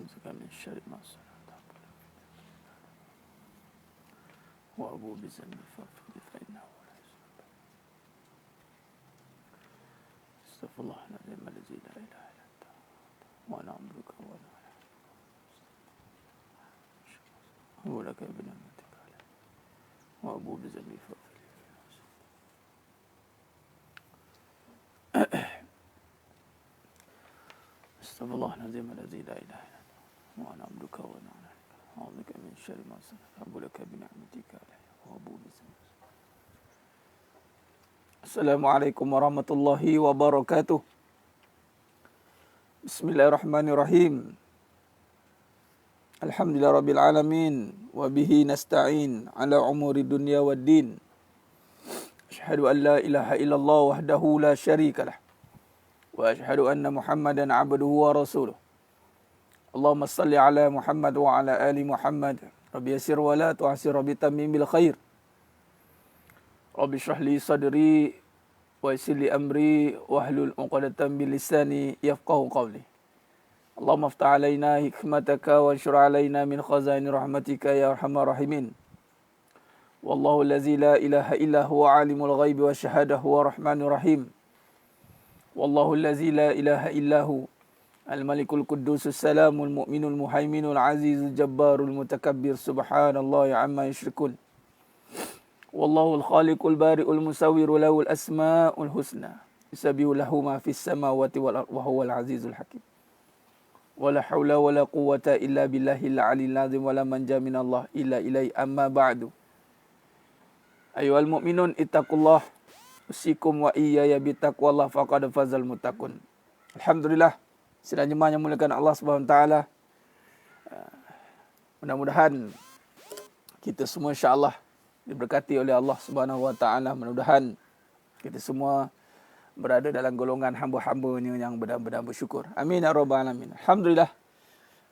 ونعوذ بك من شر ما صنعت وأبوء بذنبي فاغفر لي فإنه لا يذنب استغفر الله العظيم الذي لا إله إلا أنت وأنا عبدك وأنا أبوء لك بنعمتك علي وأبوء بذنبي فاغفر لي استغفر الله العظيم الذي لا إله إلا أنت وأنا عبدك وأنا أعوذ بك من شر ما صنعت أبوء لك بنعمتك علي وأبوء بذنبي. Assalamualaikum warahmatullahi wabarakatuh. Bismillahirrahmanirrahim. Alhamdulillah rabbil alamin wa bihi nasta'in ala umuri dunya waddin. Asyhadu an la ilaha illallah wahdahu la syarikalah wa asyhadu anna Muhammadan abduhu wa rasuluh. Allahumma salli ala Muhammad wa ala ali Muhammad. Rabbi yassir wa la tu'sir rabbi tamim bil khair. Rabbi shrah li sadri wa yassir li amri wahlul 'uqdatam min lisani yafqahu qawli. Allahumma iftah 'alaina hikmataka wa anshur 'alaina min khazaini rahmatika ya arhamar rahimin. Wallahu allazi la ilaha illa huwa 'alimul ghaibi wasyahadati huwa rahmanur rahim. Wallahu allazi la ilaha illa hu al-malikul quddusus salamul mu'minul muhaiminul azizul jabbarul mutakabbir subhanallahi 'amma yusyrikun. Wallahu al-khaliqul bari'ul musawwiru lahul asma'ul husna yusabbihu lahu ma fis samawati wal ardi wa huwal azizul hakim. Wala haula wala quwwata illa billahil aliyyil azim wala manja minallah illa ilaihi amma ba'du. Ayyuhal mu'minun ittaqullah usikum wa iyaya bittaqwallah faqad fazal muttaqun. Alhamdulillah, sidang jemaah yang muliakan Allah Subhanahu wa taala. Mudah-mudahan kita semua insya-Allah diberkati oleh Allah Subhanahu wa taala. Mudah-mudahan kita semua berada dalam golongan hamba-hambanya yang benar-benar bersyukur. Amin ya rabbal alamin. Alhamdulillah,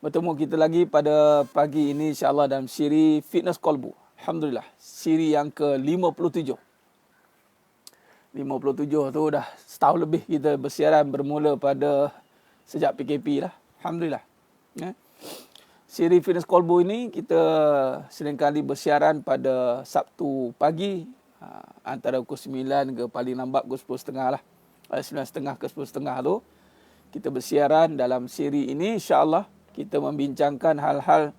bertemu kita lagi pada pagi ini insya-Allah dalam siri Fitness Qalbu. Alhamdulillah, siri yang ke-57. 57 tu dah setahun lebih kita bersiaran, bermula pada sejak PKP lah. Alhamdulillah. Siri Fitness Qalbu ini kita seringkali bersiaran pada Sabtu pagi, antara pukul 9 ke paling lambat pukul 10.30 lah. 9.30 ke 10.30 tu kita bersiaran. Dalam siri ini insya-Allah kita membincangkan hal-hal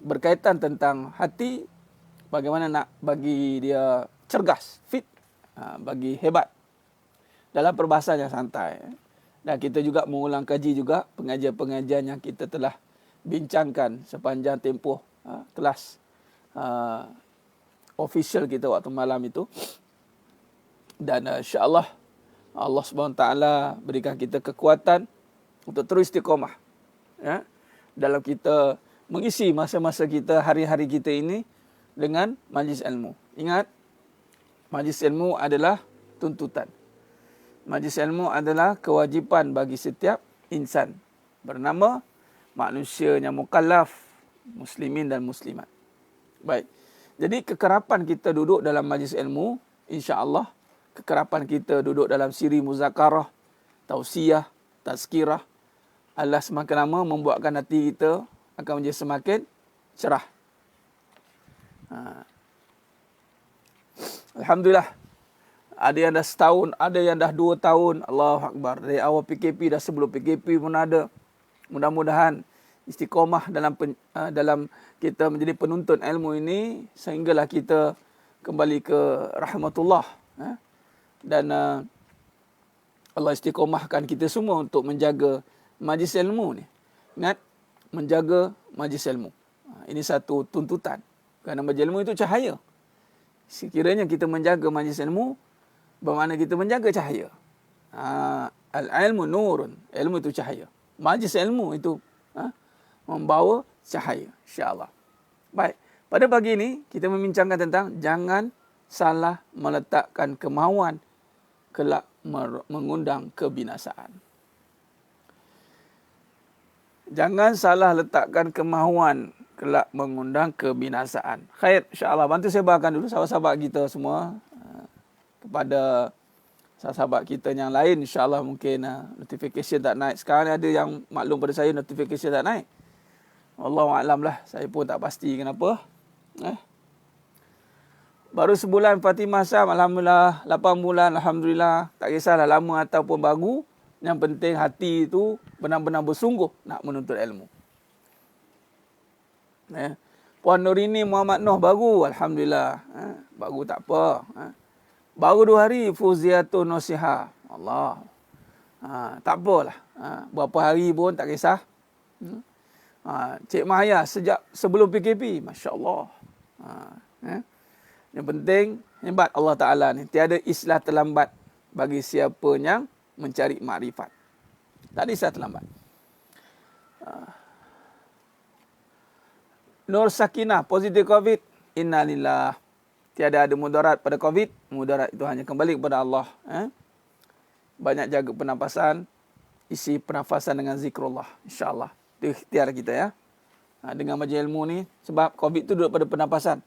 berkaitan tentang hati, bagaimana nak bagi dia cergas, fit, bagi hebat dalam perbahasan yang santai. Dan kita juga mengulang kaji juga pengajian-pengajian yang kita telah bincangkan sepanjang tempoh kelas official kita waktu malam itu. Dan insya-Allah Allah Subhanahu taala berikan kita kekuatan untuk terus istiqamah dalam kita mengisi masa-masa kita, hari-hari kita ini dengan majlis ilmu. Ingat, majlis ilmu adalah tuntutan. Majlis ilmu adalah kewajipan bagi setiap insan bernama manusia yang mukallaf, muslimin dan muslimat. Baik. Jadi kekerapan kita duduk dalam majlis ilmu, insya-Allah kekerapan kita duduk dalam siri muzakarah, tausiah, tazkirah, Allah semakin lama membuatkan hati kita akan menjadi semakin cerah. Alhamdulillah. Ada yang dah setahun, ada yang dah 2 tahun. Allahu Akbar. Dari awal PKP, dah sebelum PKP pun ada. Mudah-mudahan istiqamah dalam kita menjadi penuntut ilmu ini sehinggalah kita kembali ke rahmatullah. Dan Allah istiqamahkan kita semua untuk menjaga majlis ilmu ni. Ingat, menjaga majlis ilmu. Ini satu tuntutan. Kerana majlis ilmu itu cahaya. Sekiranya kita menjaga majlis ilmu, bermakna kita menjaga cahaya. Al-ilmu nurun. Ilmu itu cahaya. Majlis ilmu itu membawa cahaya, insya-Allah. Baik, pada pagi ini kita membincangkan tentang jangan salah meletakkan kemahuan kelak mengundang kebinasaan. Jangan salah letakkan kemahuan kelak mengundang kebinasaan. Khair, insya-Allah. Bantu saya bawakan dulu sahabat-sahabat kita semua kepada sahabat kita yang lain insya-Allah mungkin notification tak naik. Sekarang ada yang maklum pada saya notification tak naik. Wallahu a'lam lah, saya pun tak pasti kenapa. Baru sebulan Fatimah Sam, alhamdulillah. 8 bulan, alhamdulillah. Tak kisahlah lama ataupun baru, yang penting hati itu benar-benar bersungguh nak menuntut ilmu. Puan Nurini Muhammad Noh baru, alhamdulillah. Baru tak apa. Baru 2 hari Fuziatun Nasiha. Allah. Tak apalah. Berapa hari pun tak kisah. Cik Mahaya sejak sebelum PKP, masya-Allah. Yang penting hebat Allah Taala ni. Tiada islah terlambat bagi siapa yang mencari makrifat. Tak ada islah terlambat. Nur Sakinah positif COVID. Innalillah. Tiada ada mudarat pada COVID. Mudarat itu hanya kembali kepada Allah. Banyak jaga pernafasan. Isi pernafasan dengan zikrullah. InsyaAllah. Itu ikhtiar kita ya. Dengan majlis ilmu ni. Sebab COVID tu duduk pada pernafasan.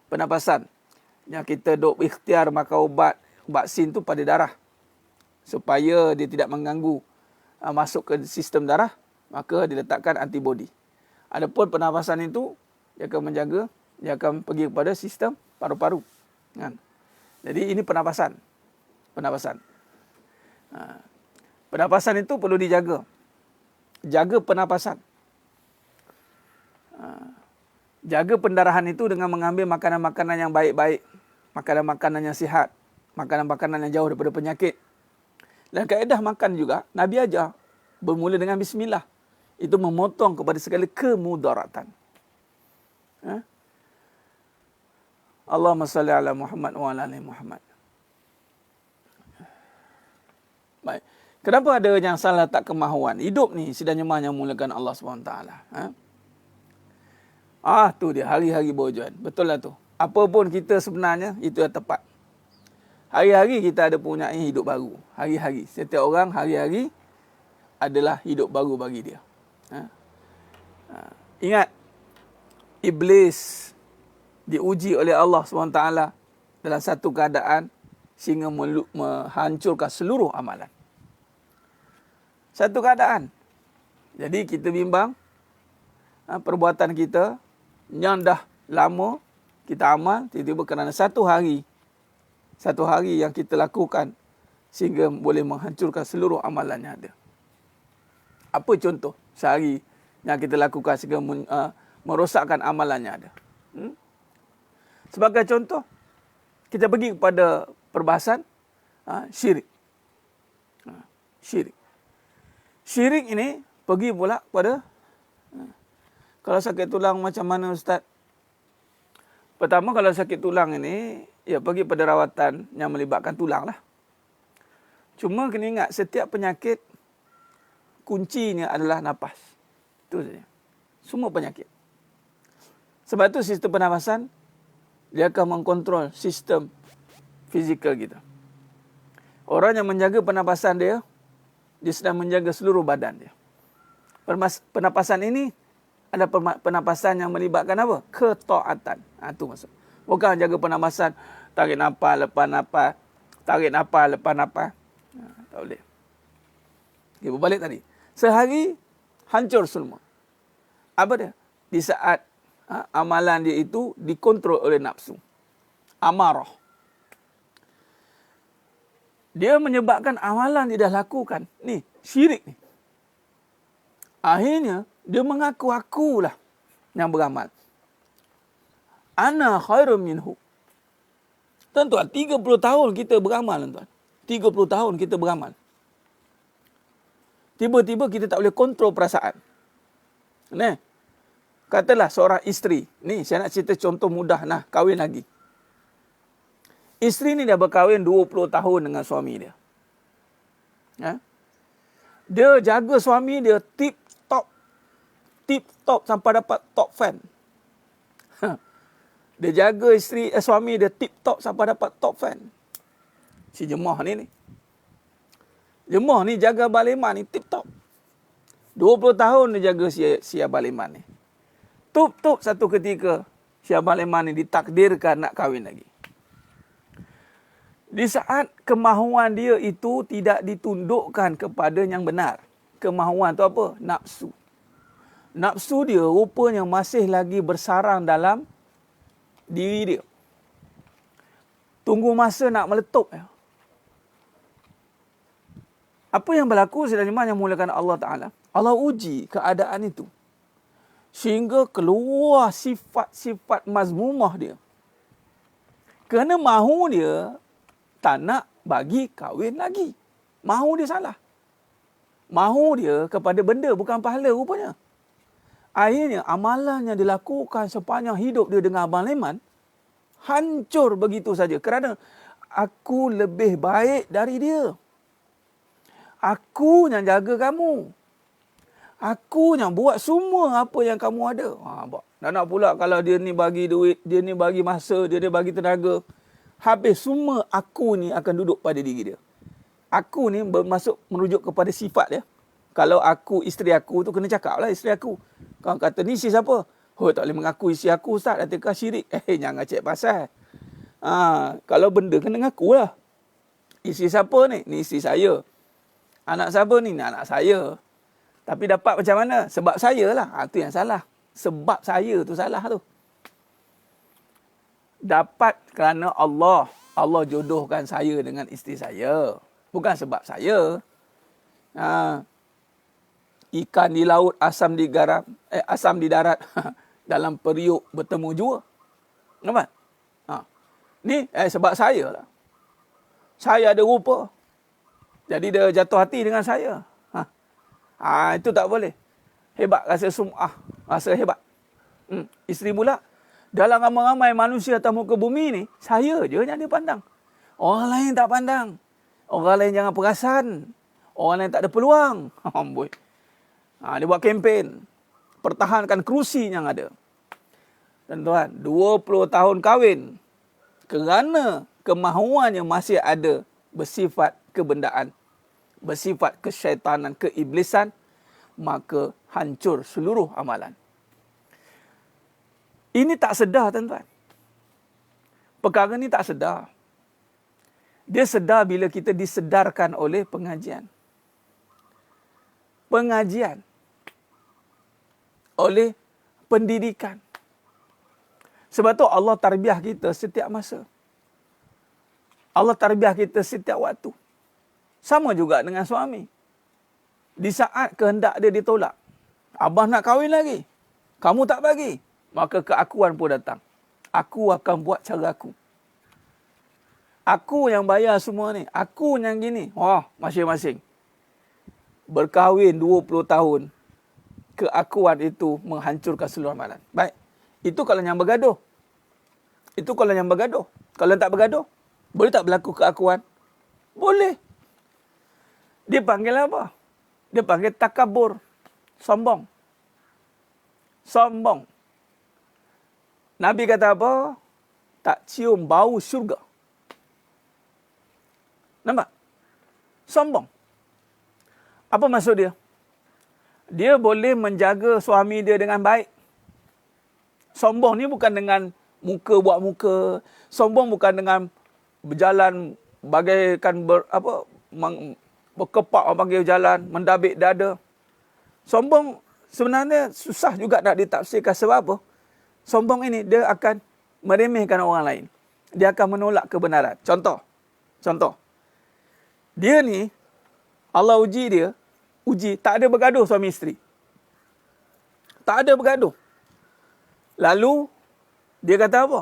Pernafasan. Yang kita duk ikhtiar makan ubat. Vaksin tu pada darah. Supaya dia tidak mengganggu. Masuk ke sistem darah. Maka diletakkan antibodi. Adapun pernafasan itu. Dia akan menjaga. Dia akan pergi kepada sistem paru-paru. Jadi ini pernafasan. Pernafasan. Pernafasan itu perlu dijaga. Jaga pernafasan. Jaga pendarahan itu dengan mengambil makanan-makanan yang baik-baik. Makanan-makanan yang sihat. Makanan-makanan yang jauh daripada penyakit. Dan kaedah makan juga, Nabi ajar. Bermula dengan bismillah. Itu memotong kepada segala kemudaratan. Allahumma salli ala Muhammad wa ala ali Muhammad. Baik. Kenapa ada yang salah tak kemahuan? Hidup ni sidang jemaah yang mulakan Allah SWT. Tu dia, hari-hari bojuan. Betul lah tu. Apa pun kita sebenarnya, itu yang tepat. Hari-hari kita ada punya hidup baru. Hari-hari. Setiap orang hari-hari adalah hidup baru bagi dia. Ingat, Iblis diuji oleh Allah SWT dalam satu keadaan sehingga menghancurkan seluruh amalan. Satu keadaan. Jadi kita bimbang perbuatan kita yang dah lama kita amal, tiba-tiba kerana satu hari yang kita lakukan sehingga boleh menghancurkan seluruh amalan yang ada. Apa contoh sehari yang kita lakukan sehingga merosakkan amalan yang ada? Sebagai contoh, kita pergi kepada perbahasan syirik. Syirik. Syirik ini pergi pula kepada kalau sakit tulang macam mana Ustaz? Pertama, kalau sakit tulang ini, ya pergi pada rawatan yang melibatkan tulang lah. Cuma kena ingat, setiap penyakit kuncinya adalah nafas. Itu saja. Semua penyakit. Sebab itu sistem pernafasan, dia akan mengkontrol sistem fizikal kita. Orang yang menjaga pernafasan dia, dia sedang menjaga seluruh badan dia. Pernafasan ini ada pernafasan yang melibatkan apa? Ketaatan. Itu maksud. Bukan jaga pernafasan, tarik nafas, lepas nafas, tarik nafas, lepas nafas. Tak boleh. Okay, berbalik tadi. Sehari, hancur semua. Apa dia? Di saat amalan dia itu dikontrol oleh nafsu. Amarah. Dia menyebabkan amalan dia dah lakukan. Ni, syirik ni. Akhirnya, dia mengaku akulah yang beramal. Ana khairum minhu. Tuan-tuan, 30 tahun kita beramal, tuan-tuan. 30 tahun kita beramal. Tiba-tiba kita tak boleh kontrol perasaan. Katalah seorang isteri. Ni, saya nak cerita contoh mudah. Kahwin lagi. Isteri ni dah berkahwin 20 tahun dengan suami dia. Dia jaga suami dia tip-top sampai dapat top fan. Dia jaga suami dia tip-top sampai dapat top fan. Si jemaah ni. Jemaah ni jaga Abang Leman ni tip-top. 20 tahun dia jaga si Abang Leman ni. Tup-tup satu ketika si Abang Leman ni ditakdirkan nak kahwin lagi. Di saat kemahuan dia itu tidak ditundukkan kepada yang benar. Kemahuan tu apa? Nafsu. Nafsu dia rupanya masih lagi bersarang dalam diri dia. Tunggu masa nak meletup. Apa yang berlaku sedang yang mulakan Allah Ta'ala? Allah uji keadaan itu. Sehingga keluar sifat-sifat mazmumah dia. Kerana mahu dia tak nak bagi kahwin lagi. Mahu dia salah. Mahu dia kepada benda bukan pahala rupanya. Akhirnya amalan yang dilakukan sepanjang hidup dia dengan Abang Leman hancur begitu saja. Kerana aku lebih baik dari dia. Aku yang jaga kamu. Aku yang buat semua apa yang kamu ada. Nak pula kalau dia ni bagi duit, dia ni bagi masa, dia ni bagi tenaga. Habis semua aku ni akan duduk pada diri dia. Aku ni bermasuk merujuk kepada sifat dia. Kalau aku, isteri aku tu kena cakap lah isteri aku. Kau kata ni isteri siapa? Oh, tak boleh mengaku isteri aku Ustaz. Adakah syirik? Jangan cek pasal. Kalau benda kena ngaku lah. Isteri siapa ni? Ni isteri saya. Anak siapa ni? Ni anak saya. Tapi dapat macam mana? Sebab saya lah. Itu yang salah. Sebab saya tu salah tu. Dapat kerana Allah jodohkan saya dengan isteri saya. Bukan sebab saya. Ikan di laut, asam di darat. Dalam periuk bertemu jua. Nampak? Ni sebab saya lah. Saya ada rupa. Jadi dia jatuh hati dengan saya. Itu tak boleh. Hebat, rasa sum'ah. Rasa hebat. Isteri pula. Dalam ramai-ramai manusia atas muka bumi ni, saya je yang dia pandang. Orang lain tak pandang. Orang lain jangan perasan. Orang lain tak ada peluang. Dia buat kempen. Pertahankan kerusi yang ada. Tuan-tuan, 20 tahun kahwin. Kerana kemahuannya masih ada bersifat kebendaan. Bersifat kesyaitanan, keiblisan. Maka hancur seluruh amalan. Ini tak sedar, tuan-tuan. Perkara ni tak sedar. Dia sedar bila kita disedarkan oleh pengajian. Pengajian. Oleh pendidikan. Sebab tu Allah tarbiyah kita setiap masa. Allah tarbiyah kita setiap waktu. Sama juga dengan suami. Di saat kehendak dia ditolak. Abah nak kahwin lagi. Kamu tak bagi. Maka keakuan pun datang. Aku akan buat cara aku. Aku yang bayar semua ni. Aku yang gini. Masing-masing. Berkahwin 20 tahun. Keakuan itu menghancurkan seluruh amalan. Baik. Itu kalau yang bergaduh. Kalau tak bergaduh, boleh tak berlaku keakuan? Boleh. Dia panggil apa? Dia panggil takabur. Sombong. Nabi kata apa? Tak cium bau syurga. Nampak? Sombong. Apa maksud dia? Dia boleh menjaga suami dia dengan baik. Sombong ni bukan dengan muka buat muka. Sombong bukan dengan berjalan bagaikan berkepak orang panggil jalan, mendabik dada. Sombong sebenarnya susah juga nak ditafsirkan sebab apa? Sombong ini dia akan meremehkan orang lain. Dia akan menolak kebenaran. Contoh. Dia ni, Allah uji tak ada bergaduh suami isteri. Tak ada bergaduh. Lalu, dia kata apa?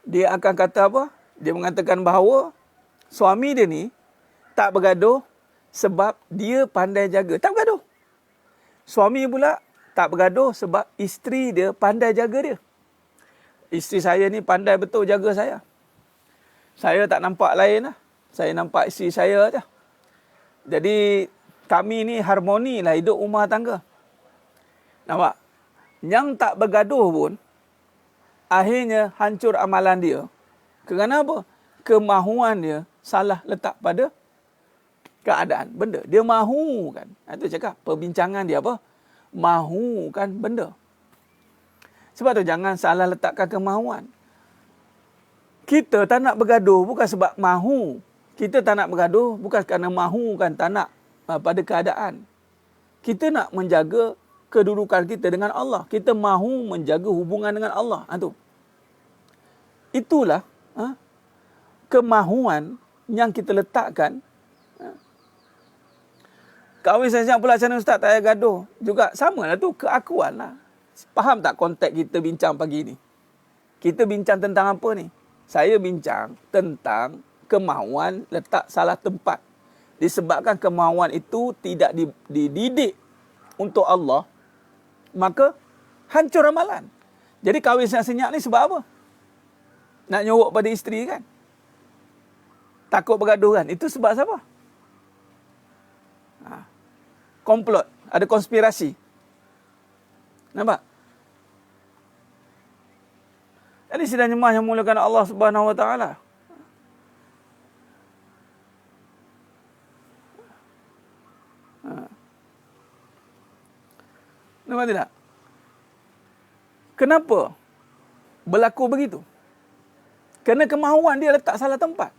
Dia akan kata apa? Dia mengatakan bahawa suami dia ni tak bergaduh sebab dia pandai jaga. Tak bergaduh. Suami pula tak bergaduh sebab isteri dia pandai jaga dia. Isteri saya ni pandai betul jaga saya. Saya tak nampak lain lah. Saya nampak isteri saya aja. Jadi kami ni harmoni lah hidup rumah tangga. Nampak? Yang tak bergaduh pun akhirnya hancur amalan dia. Kerana apa? Kemahuan dia salah letak pada keadaan benda. Dia mahukan. Itu cakap perbincangan dia apa? Mahukan benda. Sebab tu jangan salah letakkan kemahuan. Kita tak nak bergaduh bukan sebab mahu. Kita tak nak bergaduh bukan kerana mahu kan, tak nak pada keadaan. Kita nak menjaga kedudukan kita dengan Allah. Kita mahu menjaga hubungan dengan Allah. Itulah kemahuan yang kita letakkan. Kahwin siap pula macam mana Ustaz, tak payah gaduh. Juga sama lah tu, keakuan lah. Faham tak konteks kita bincang pagi ni? Kita bincang tentang apa ni? Saya bincang tentang kemahuan letak salah tempat. Disebabkan kemahuan itu tidak dididik untuk Allah, maka hancur amalan. Jadi kahwin senyap-senyap ni sebab apa? Nak nyorok pada isteri kan? Takut bergaduh kan? Itu sebab siapa? Komplot. Ada konspirasi. Nampak? Jadi sidang jemaah yang muliakan Allah Subhanahu Wa Taala. Nampak tidak? Kenapa berlaku begitu? Kerana kemahuan dia letak salah tempat.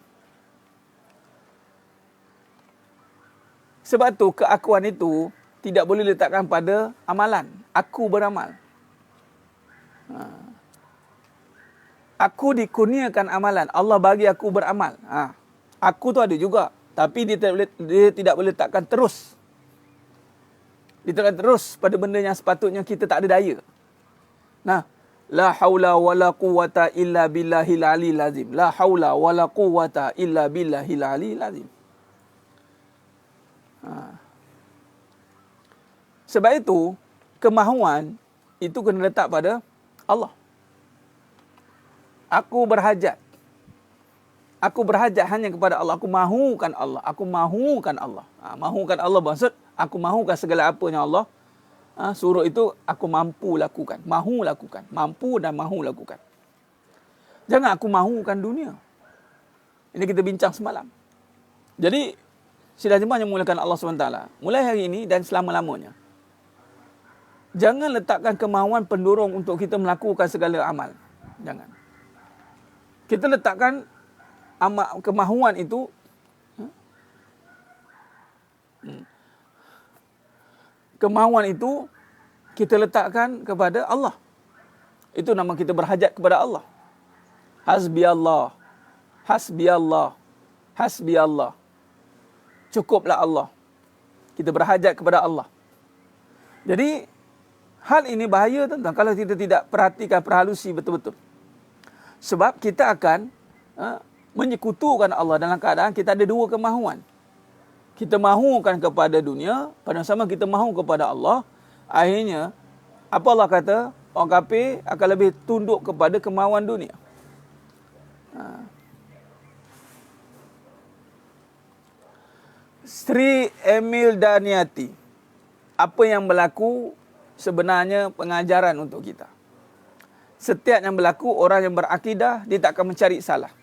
Sebab tu keakuan itu tidak boleh letakkan pada amalan. Aku beramal. Aku dikurniakan amalan. Allah bagi aku beramal. Aku tu ada juga. Tapi dia tidak boleh letakkan terus. Diletakkan terus pada benda yang sepatutnya kita tak ada daya. La haula wala quwata illa billahil aliyil azim. La haula wala quwata illa billahil aliyil azim. Sebab itu, kemahuan itu kena letak pada Allah. Aku berhajat. Aku berhajat hanya kepada Allah. Aku mahukan Allah. Aku mahukan Allah. Mahukan Allah maksud, aku mahukan segala apa yang Allah suruh itu aku mampu lakukan. Mahu lakukan. Mampu dan mahu lakukan. Jangan aku mahukan dunia. Ini kita bincang semalam. Jadi, sidang jemaah yang muliakan Allah SWT, mulai hari ini dan selama-lamanya, jangan letakkan kemahuan pendorong untuk kita melakukan segala amal. Jangan. Kita letakkan kemahuan itu kemahuan itu kita letakkan kepada Allah. Itu nama kita berhajat kepada Allah. Hasbi Allah. Hasbi Allah. Hasbi Allah. Cukuplah Allah. Kita berhajat kepada Allah. Jadi, hal ini bahaya tuan-tuan kalau kita tidak perhatikan, perhalusi betul-betul. Sebab kita akan menyekutukan Allah dalam keadaan kita ada dua kemahuan. Kita mahukan kepada dunia, pada sama kita mahu kepada Allah. Akhirnya, apa Allah kata? Orang kafir akan lebih tunduk kepada kemahuan dunia. Sri Emil Daniati. Apa yang berlaku sebenarnya pengajaran untuk kita. Setiap yang berlaku, orang yang berakidah, dia tak akan mencari salah.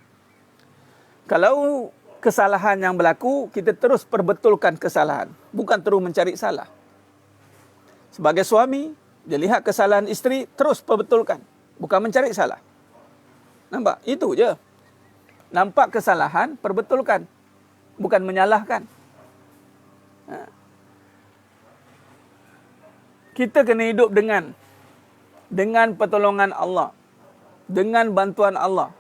Kalau kesalahan yang berlaku, kita terus perbetulkan kesalahan. Bukan terus mencari salah. Sebagai suami, dia lihat kesalahan isteri, terus perbetulkan. Bukan mencari salah. Nampak? Itu je. Nampak kesalahan, perbetulkan. Bukan menyalahkan. Kita kena hidup dengan pertolongan Allah. Dengan bantuan Allah.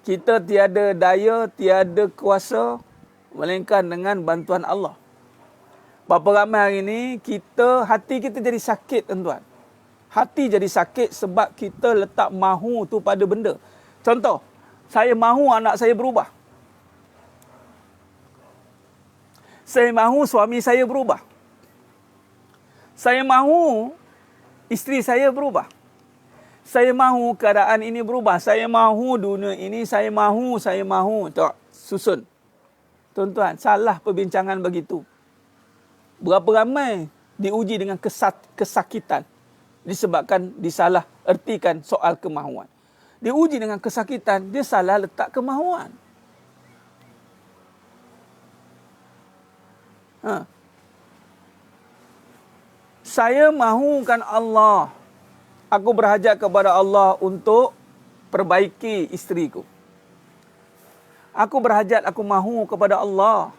Kita tiada daya, tiada kuasa, melainkan dengan bantuan Allah. Berapa ramai hari ini, hati kita jadi sakit, tuan-tuan. Hati jadi sakit sebab kita letak mahu tu pada benda. Contoh, saya mahu anak saya berubah. Saya mahu suami saya berubah. Saya mahu isteri saya berubah. Saya mahu keadaan ini berubah. Saya mahu dunia ini, saya mahu. Tak, susun. Tuan-tuan, salah perbincangan begitu. Berapa ramai diuji dengan kesakitan disebabkan disalah ertikan soal kemahuan. Diuji dengan kesakitan, dia salah letak kemahuan. Saya mahukan Allah. Aku berhajat kepada Allah untuk perbaiki isteriku. Aku berhajat, aku mahu kepada Allah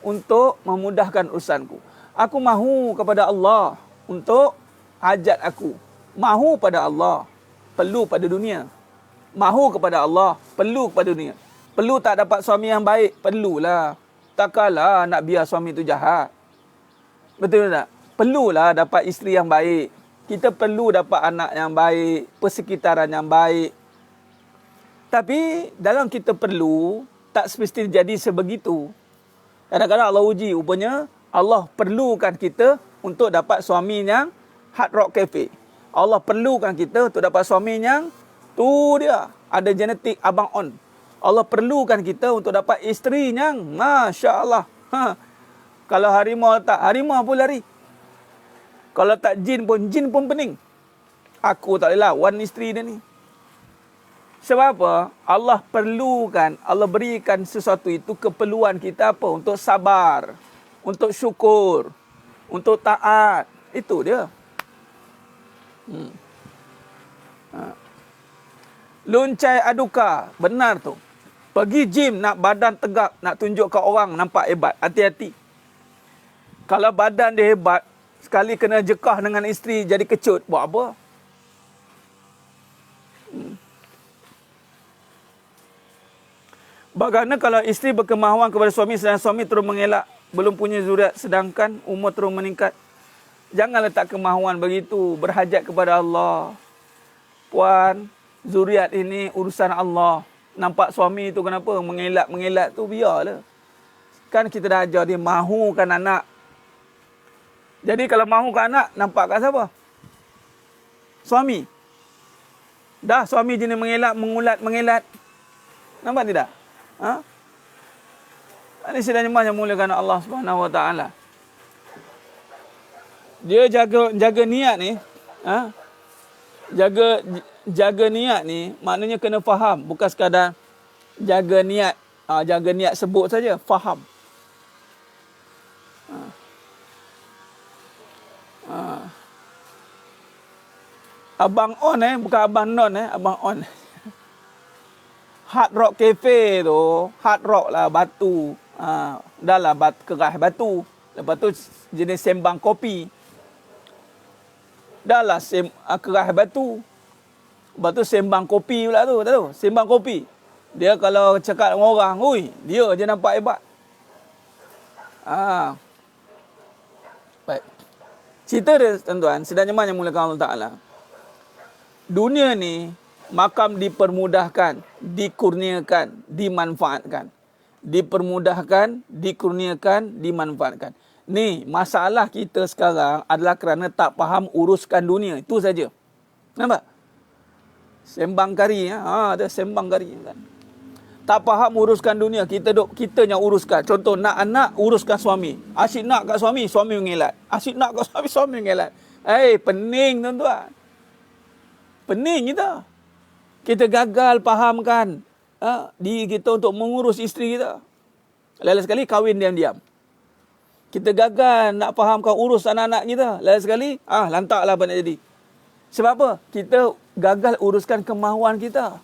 untuk memudahkan urusanku. Aku mahu kepada Allah untuk hajat aku. Mahu pada Allah, perlu pada dunia. Mahu kepada Allah, perlu kepada dunia. Perlu tak dapat suami yang baik? Perlulah. Takkanlah nak biar suami itu jahat. Betul tak? Perlulah dapat isteri yang baik. Kita perlu dapat anak yang baik, persekitaran yang baik. Tapi dalam kita perlu, tak semestinya jadi sebegitu. Kadang-kadang Allah uji, rupanya Allah perlukan kita untuk dapat suami yang Hard Rock Cafe. Allah perlukan kita untuk dapat suami yang tu dia, ada genetik abang on. Allah perlukan kita untuk dapat isteri yang Masya Allah. Kalau harimau tak, harimau pun lari. Kalau tak jin pun pening. Aku tak boleh lawan isteri dia ni. Sebab apa? Allah perlukan, Allah berikan sesuatu itu keperluan kita apa? Untuk sabar, untuk syukur, untuk taat. Itu dia. Luncai aduka, benar tu. Pergi gym nak badan tegak, nak tunjuk ke orang nampak hebat. Hati-hati. Kalau badan dia hebat, sekali kena jekah dengan isteri jadi kecut, buat apa? Bagaimana kalau isteri berkemahuan kepada suami sedang suami terus mengelak, belum punya zuriat sedangkan umur terus meningkat? Jangan letak kemahuan begitu, berhajat kepada Allah. Puan, zuriat ini urusan Allah. Nampak suami itu kenapa mengelak tu, biarlah. Kan kita dah ajar dia mahukan anak. Jadi kalau mahukan anak, nampak kat siapa? Suami. Dah suami jenis mengulat. Nampak tidak? Ini sedang nyembah yang muliakan Allah Subhanahu Wa Taala. Dia jaga niat ni, jaga niat ni maknanya kena faham, bukan sekadar jaga niat, jaga niat sebut saja, faham. Abang on bukan abang non abang on. Hard Rock Cafe tu, hard rock lah, batu. Dah lah keras batu. Lepas tu jenis sembang kopi. Dah lah keras batu. Lepas tu sembang kopi pula tu, tahu? Sembang kopi. Dia kalau cakap dengan orang, ui, dia je nampak hebat. Baik. Cerita dia, tuan-tuan, sedang nyaman yang mulakan Allah Ta'ala. Dunia ni, makam dipermudahkan, dikurniakan, dimanfaatkan. Dipermudahkan, dikurniakan, dimanfaatkan. Ni, masalah kita sekarang adalah kerana tak faham uruskan dunia. Itu saja. Nampak? Sembang kari. Ada sembang kari kan. Tak faham uruskan dunia. Kita yang uruskan. Contoh, nak anak, uruskan suami. Asyik nak kat suami, suami mengelat. Asyik nak kat suami, suami mengelat. Pening tuan-tuan. Pening kita. Kita gagal fahamkan diri kita untuk mengurus isteri kita. Lain sekali kahwin diam-diam. Kita gagal nak fahamkan urus anak-anak kita. Lain sekali, lantaklah apa nak jadi. Sebab apa? Kita gagal uruskan kemahuan kita.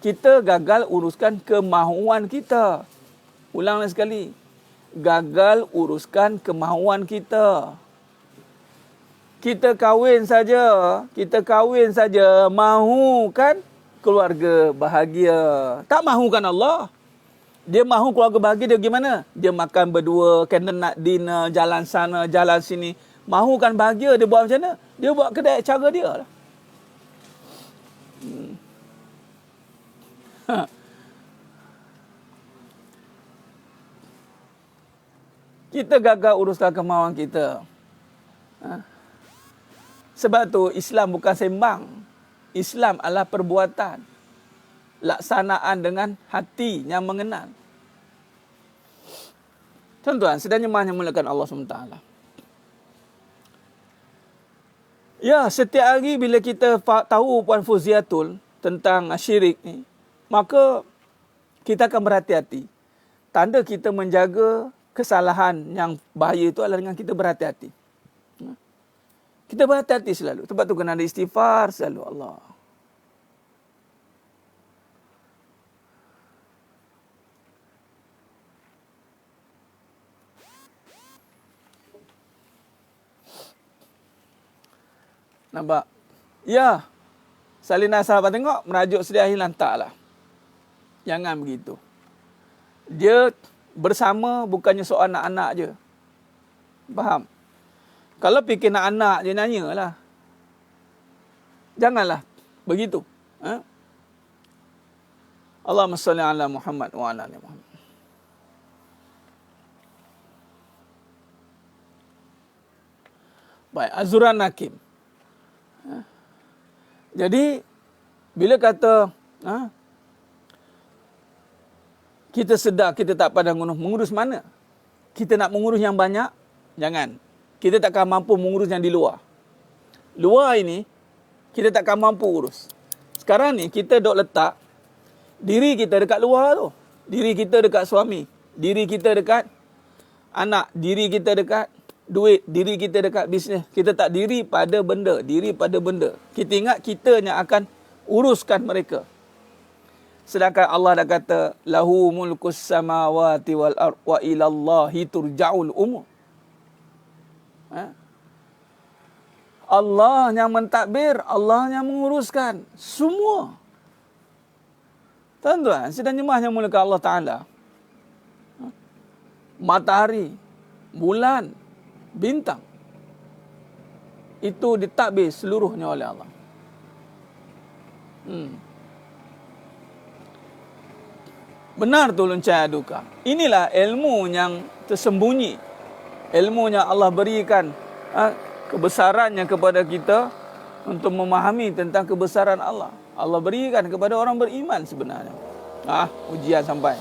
Kita gagal uruskan kemahuan kita. Ulang lagi sekali. Gagal uruskan kemahuan kita. Kita kahwin saja mahukan keluarga bahagia. Tak mahukan Allah. Dia mahu keluarga bahagia, dia gimana? Dia makan berdua, candlelight dinner, jalan sana, jalan sini. Mahukan bahagia, dia buat macam mana? Dia buat kedai cara dia lah. Kita gagal uruskan kemahuan kita. Sebab tu Islam bukan sembang. Islam adalah perbuatan. Laksanaan dengan hati yang mengenal. Tuan-tuan, sedang nyembah yang mulakan Allah SWT. Ya, setiap hari bila kita tahu Puan Fuziatul tentang syirik ni, maka kita akan berhati-hati. Tanda kita menjaga kesalahan yang bahaya itu adalah dengan kita berhati-hati. Kita berhati-hati selalu. Sebab tu kena ada istighfar selalu. Allah. Nampak? Ya. Salina sahabat tengok, merajuk sedia hilang. Taklah. Jangan begitu. Dia bersama bukannya soal anak-anak je. Faham? Kalau fikir nak anak je, nanyalah. Janganlah begitu. Ha? Allahumma salli ala Muhammad wa ala ali Muhammad. Baik, Azuran Hakim. Jadi, bila kata kita sedar kita tak pandang mengurus mana? Kita nak mengurus yang banyak? Jangan. Kita takkan mampu mengurus yang di luar. Luar ini, kita takkan mampu urus. Sekarang ni, kita dok letak diri kita dekat luar tu. Diri kita dekat suami. Diri kita dekat anak. Diri kita dekat duit. Diri kita dekat bisnes. Kita tak diri pada benda. Diri pada benda. Kita ingat kita yang akan uruskan mereka. Sedangkan Allah dah kata, lahu mulkus samawati wal ard wa ilallahi turja'ul umur. Allah yang mentadbir, Allah yang menguruskan semua. Tuan-tuan, sedang jemaah yang muliakan Allah Ta'ala. Matahari, bulan, bintang. Itu ditadbir seluruhnya oleh Allah. Benar tu lonceng aduka. Inilah ilmu yang tersembunyi. Ilmu yang Allah berikan kebesarannya kepada kita untuk memahami tentang kebesaran Allah. Allah berikan kepada orang beriman sebenarnya. Ujian sampai.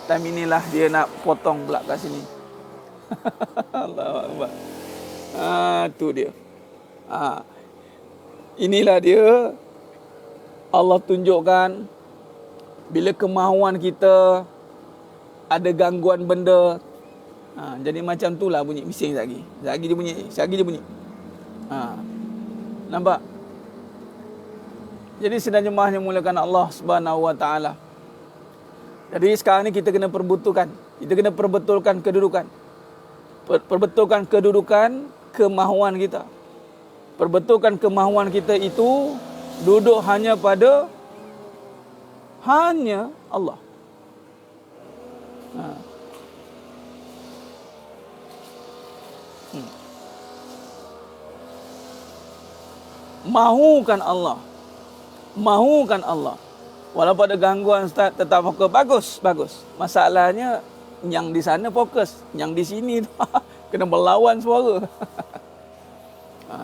Time inilah dia nak potong pula kat sini. Allahu Akbar. Tu dia. Inilah dia. Allah tunjukkan bila kemahuan kita ada gangguan benda. Jadi macam tu lah bunyi bising sekejap lagi. Sekejap lagi dia bunyi. Sekejap lagi dia bunyi. Nampak? Jadi sedang jemaah yang mulakan Allah Subhanahu Wa Taala. Jadi sekarang ni kita kena perbetulkan. Kita kena perbetulkan kedudukan. Perbetulkan kedudukan kemahuan kita. Perbetulkan kemahuan kita itu duduk hanya pada hanya Allah. Mahukan Allah. Mahukan Allah. Walaupun ada gangguan Ustaz, tetap fokus. Bagus. Masalahnya yang di sana fokus, yang di sini kena melawan suara.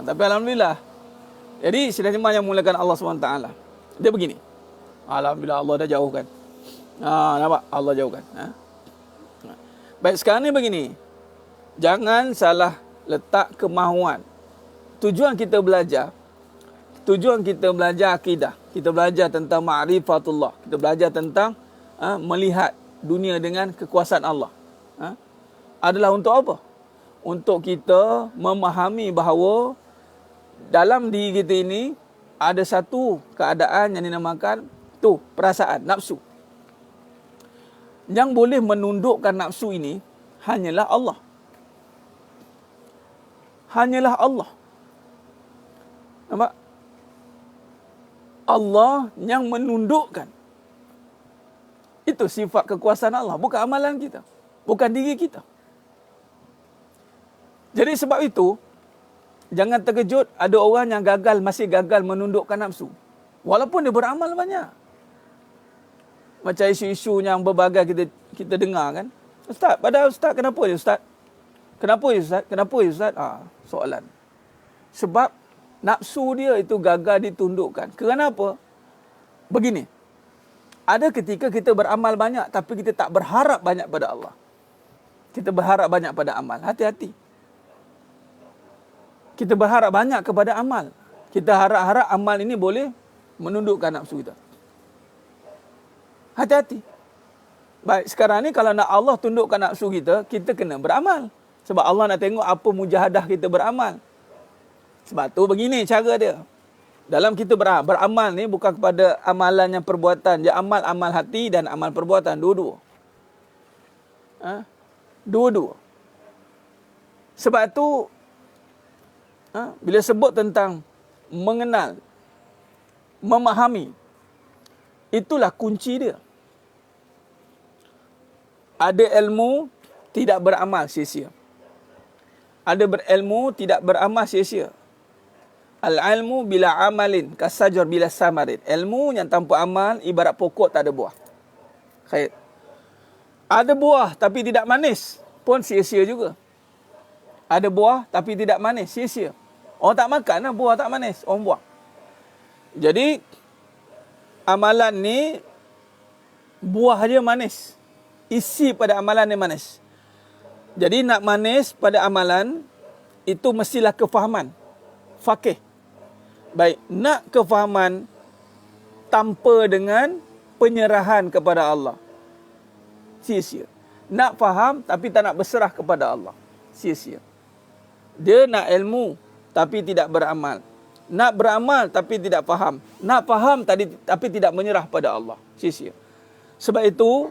Tapi alhamdulillah. Jadi sedang jemaah yang mulakan Allah SWT. Dia begini. Alhamdulillah Allah dah jauhkan. Nampak? Allah jauhkan. Baik, sekarang ni begini. Jangan salah letak kemahuan. Tujuan kita belajar akidah. Kita belajar tentang ma'rifatullah. Kita belajar tentang melihat dunia dengan kekuasaan Allah. Adalah untuk apa? Untuk kita memahami bahawa dalam diri kita ini ada satu keadaan yang dinamakan perasaan, nafsu. Yang boleh menundukkan nafsu ini hanyalah Allah. Hanyalah Allah. Nampak? Allah yang menundukkan. Itu sifat kekuasaan Allah. Bukan amalan kita. Bukan diri kita. Jadi sebab itu, jangan terkejut ada orang yang masih gagal menundukkan nafsu. Walaupun dia beramal banyak. Macam isu-isu yang berbagai kita dengar kan. Ustaz, kenapa ya Ustaz? Kenapa ya Ustaz? Soalan. Sebab nafsu dia itu gagal ditundukkan. Kenapa? Begini. Ada ketika kita beramal banyak tapi kita tak berharap banyak pada Allah. Kita berharap banyak pada amal. Hati-hati. Kita berharap banyak kepada amal. Kita harap-harap amal ini boleh menundukkan nafsu kita. Hati-hati. Baik, sekarang ni kalau nak Allah tundukkan nafsu kita, kita kena beramal. Sebab Allah nak tengok apa mujahadah kita beramal. Sebab tu begini cara dia. Dalam kita beramal ni bukan kepada amalan yang perbuatan. Dia amal hati dan amal perbuatan. Dua-dua. Dua-dua. Sebab tu bila sebut tentang mengenal, memahami. Itulah kunci dia. Ada ilmu, tidak beramal sia-sia. Ada berilmu, tidak beramal sia-sia. Al-ilmu bila amalin, kasajar bila samarin. Ilmu yang tanpa amal, ibarat pokok tak ada buah. Khair. Ada buah tapi tidak manis, pun sia-sia juga. Ada buah tapi tidak manis, sia-sia. Orang tak makan lah, buah tak manis, orang buang. Jadi, amalan ni, buah dia manis. Isi pada amalan dia manis. Jadi nak manis pada amalan, itu mestilah kefahaman. Faqih. Baik, nak kefahaman tanpa dengan penyerahan kepada Allah. Sia-sia. Nak faham tapi tak nak berserah kepada Allah. Sia-sia. Dia nak ilmu tapi tidak beramal. Nak beramal tapi tidak faham. Nak faham tapi tidak menyerah pada Allah. Sia-sia. Sebab itu,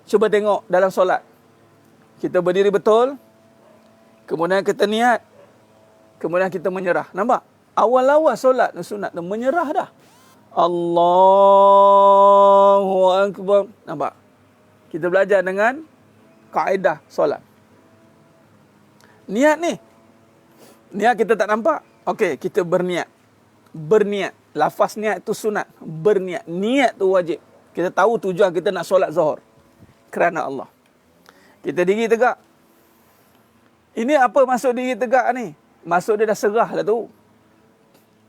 cuba tengok dalam solat. Kita berdiri betul, kemudian kita niat, kemudian kita menyerah. Nampak? Awal-awal solat sunat tu menyerah dah. Allahu Akbar. Nampak? Kita belajar dengan kaedah solat. Niat ni. Niat kita tak nampak. Okey, kita berniat. Berniat. Lafaz niat tu sunat. Berniat. Niat tu wajib. Kita tahu tujuan kita nak solat zuhur. Kerana Allah. Kita diri tegak. Ini apa maksud diri tegak ni? Maksud dia dah serah dah tu.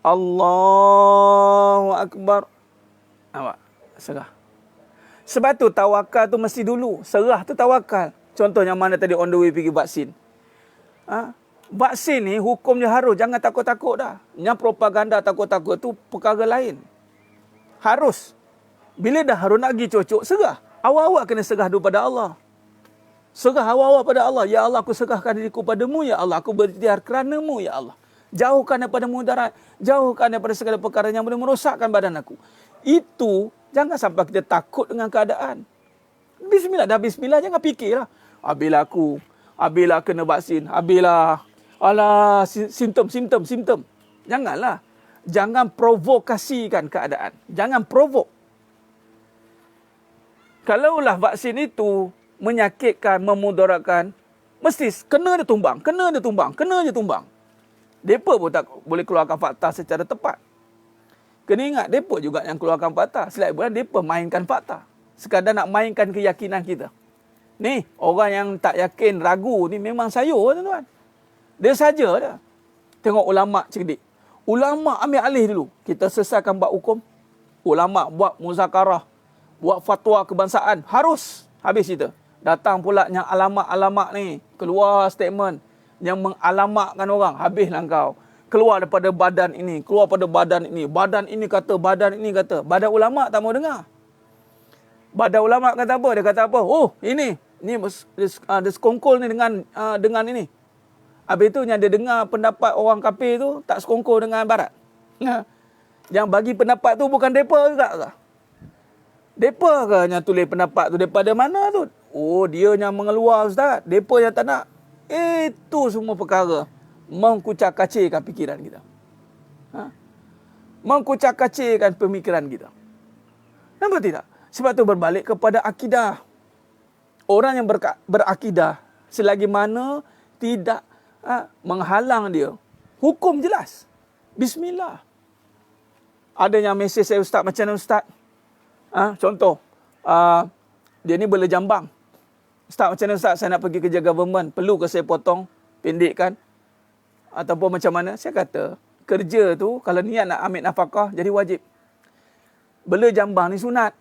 Allahu Akbar. Nampak? Serah. Sebab tu tawakal tu mesti dulu. Serah tu tawakal. Contohnya mana tadi on the way pergi vaksin. Vaksin ni hukum dia harus. Jangan takut-takut dah. Yang propaganda takut-takut tu perkara lain. Harus. Bila dah harus nak pergi cocok, serah. Awal-awal kena serah dulu pada Allah. Serah awal-awal pada Allah. Ya Allah, aku serahkan diriku padamu. Ya Allah, aku berikhtiar kerana-Mu. Ya Allah. Jauhkan daripada mudarat. Jauhkan daripada segala perkara yang boleh merosakkan badan aku. Itu, jangan sampai kita takut dengan keadaan. Bismillah. Dah bismillah, jangan fikirlah. Habislah kena vaksin. Habislah. Alah, simptom. Janganlah. Jangan provokasikan keadaan. Jangan provok. Kalaulah vaksin itu menyakitkan, memudaratkan, mesti kena dia tumbang. Mereka pun tak boleh keluarkan fakta secara tepat. Kena ingat, mereka juga yang keluarkan fakta. Selain bukan, mereka mainkan fakta. Sekadar nak mainkan keyakinan kita. Ni, orang yang tak yakin, ragu ni memang sayur, tuan-tuan. Dia saja dah. Tengok ulama' cerdik. Ulama' ambil alih dulu. Kita selesaikan buat hukum. Ulama' buat muzakarah. Buat fatwa kebangsaan. Harus. Habis cerita. Datang pula yang alamak-alamak ni. Keluar statement yang mengalamakkan orang. Habislah kau. Keluar daripada badan ini. Keluar pada badan ini. Badan ini kata. Badan ulama' tak mau dengar. Badan ulama' kata apa? Dia kata apa? Oh, ini dia sekongkol ni dengan ini. Habis tu yang dia dengar pendapat orang kafir tu tak sekongkol dengan barat. Yang bagi pendapat tu bukan mereka juga tak? Mereka ke yang tulis pendapat tu? Daripada mana tu? Oh, dia yang mengeluar ustaz. Mereka yang tak nak. Itu semua perkara mengkucak-kacirkan fikiran kita. Mengkucak-kacirkan pemikiran kita. Nampak tidak? Sebab tu berbalik kepada akidah. Orang yang berakidah, selagi mana tidak menghalang dia, hukum jelas. Bismillah. Ada yang mesej saya, ustaz, macam mana ustaz? Contoh, dia ni boleh jambang. Ustaz, macam mana ustaz? Saya nak pergi kerja government. Perlu ke saya potong, pendekkan? Ataupun macam mana? Saya kata, kerja tu, kalau niat nak ambil nafkah, jadi wajib. Bela jambang ni sunat.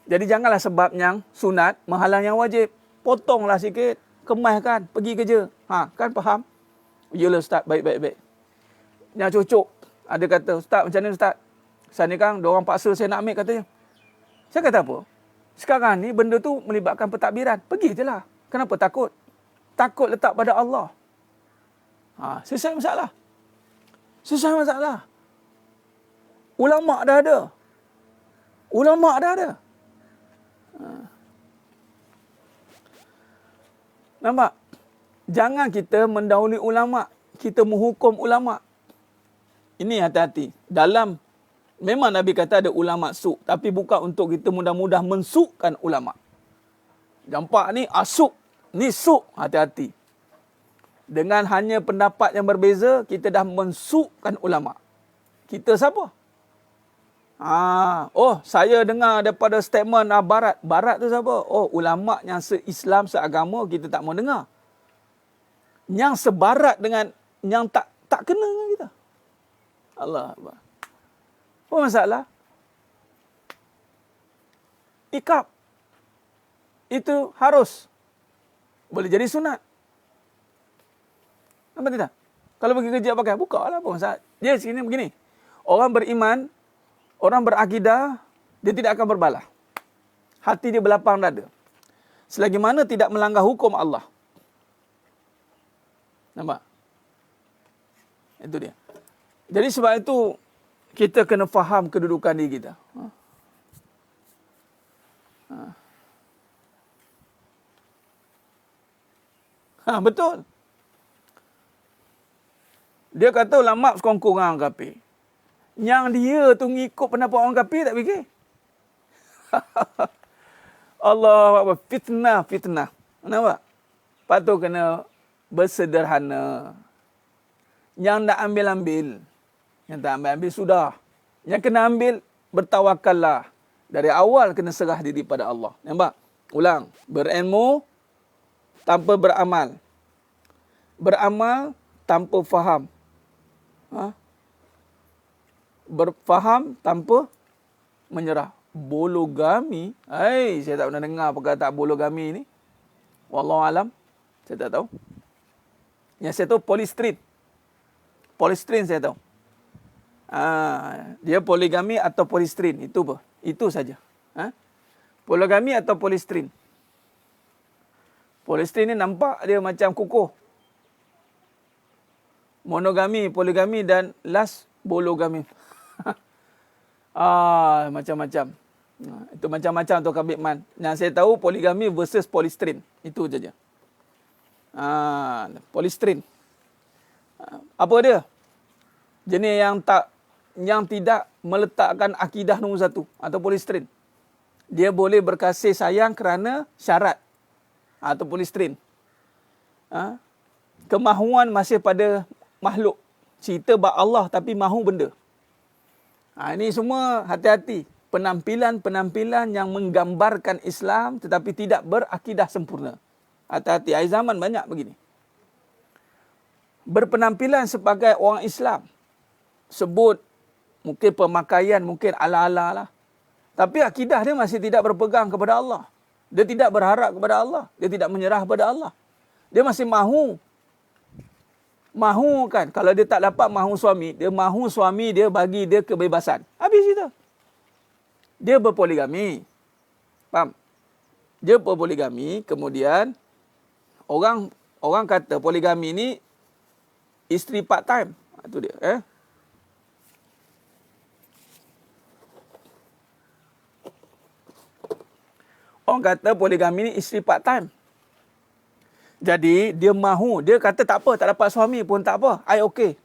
Jadi janganlah sebab yang sunat menghalang yang wajib. Potonglah sikit, kemaskan, pergi kerja. Kan faham? Yalah ustaz, baik. Yang cocok. Ada kata, ustaz, macam mana ustaz? Saya ni kan, diorang paksa saya nak ambil katanya. Saya kata apa? Sekarang ni benda tu melibatkan pentadbiran. Pergi je lah. Kenapa takut? Takut letak pada Allah. Selesai masalah. Ulama' dah ada. Nampak? Jangan kita mendahului ulama'. Kita menghukum ulama'. Ini hati-hati. Memang Nabi kata ada ulama su', tapi bukan untuk kita mudah-mudah mensukkan ulama. Nampak ni asuk, ni su', hati-hati. Dengan hanya pendapat yang berbeza, kita dah mensukkan ulama. Kita siapa? Saya dengar daripada statement Barat. Barat tu siapa? Oh, ulama yang se-Islam, seagama, kita tak mau dengar. Yang sebarat dengan yang tak kena dengan kita. Allah Akbar. Apa masalah? Ikab. Itu harus. Boleh jadi sunat. Nampak tidak? Kalau pergi kerja pakai, buka lah apa masalah. Dia sini begini. Orang beriman, orang berakidah, dia tidak akan berbalah. Hati dia berlapang dada. Selagi mana tidak melanggar hukum Allah. Nampak? Itu dia. Jadi sebab itu, kita kena faham kedudukan diri kita. Betul. Dia kata ulama sekongkong orang kafir. Yang dia tu ngikut pendapat orang kafir tak fikir. Allah, fitnah. Nampak? Patut kena bersederhana. Yang nak ambil. Yang tak ambil sudah. Yang kena ambil, bertawakallah. Dari awal kena serah diri pada Allah. Nampak? Ulang. Berilmu tanpa beramal. Beramal tanpa faham. Berfaham tanpa menyerah. Bologami. Saya tak pernah dengar perkataan bologami ni. Wallahualam. Saya tak tahu. Yang saya tahu polistrin. Polistrin saya tahu. Dia poligami atau polistrin. Itu apa? Itu saja. Poligami atau polistrin. Polistrin ni nampak dia macam kukuh. Monogami, poligami dan last bologami. Macam-macam. Itu macam-macam tu Kak Bikman. Yang saya tahu poligami versus polistrin. Itu saja. Polistrin. Apa dia? Jenis yang tidak meletakkan akidah nombor satu. Atau polistrin. Dia boleh berkasih sayang kerana syarat. Atau polistrin. Kemahuan masih pada makhluk. Cerita bab Allah tapi mahu benda. Ini semua hati-hati. Penampilan-penampilan yang menggambarkan Islam tetapi tidak berakidah sempurna. Hati-hati. Akhir zaman banyak begini. Berpenampilan sebagai orang Islam. Sebut mungkin pemakaian, mungkin ala-ala lah. Tapi akidah dia masih tidak berpegang kepada Allah. Dia tidak berharap kepada Allah. Dia tidak menyerah kepada Allah. Dia masih mahu kan. Kalau dia tak dapat mahu suami dia bagi dia kebebasan. Habis itu. Dia berpoligami. Faham? Dia berpoligami, kemudian orang kata poligami ni isteri part time. Itu dia, Orang kata poligami ni isteri part time. Jadi dia kata tak apa, tak dapat suami pun tak apa. I okey.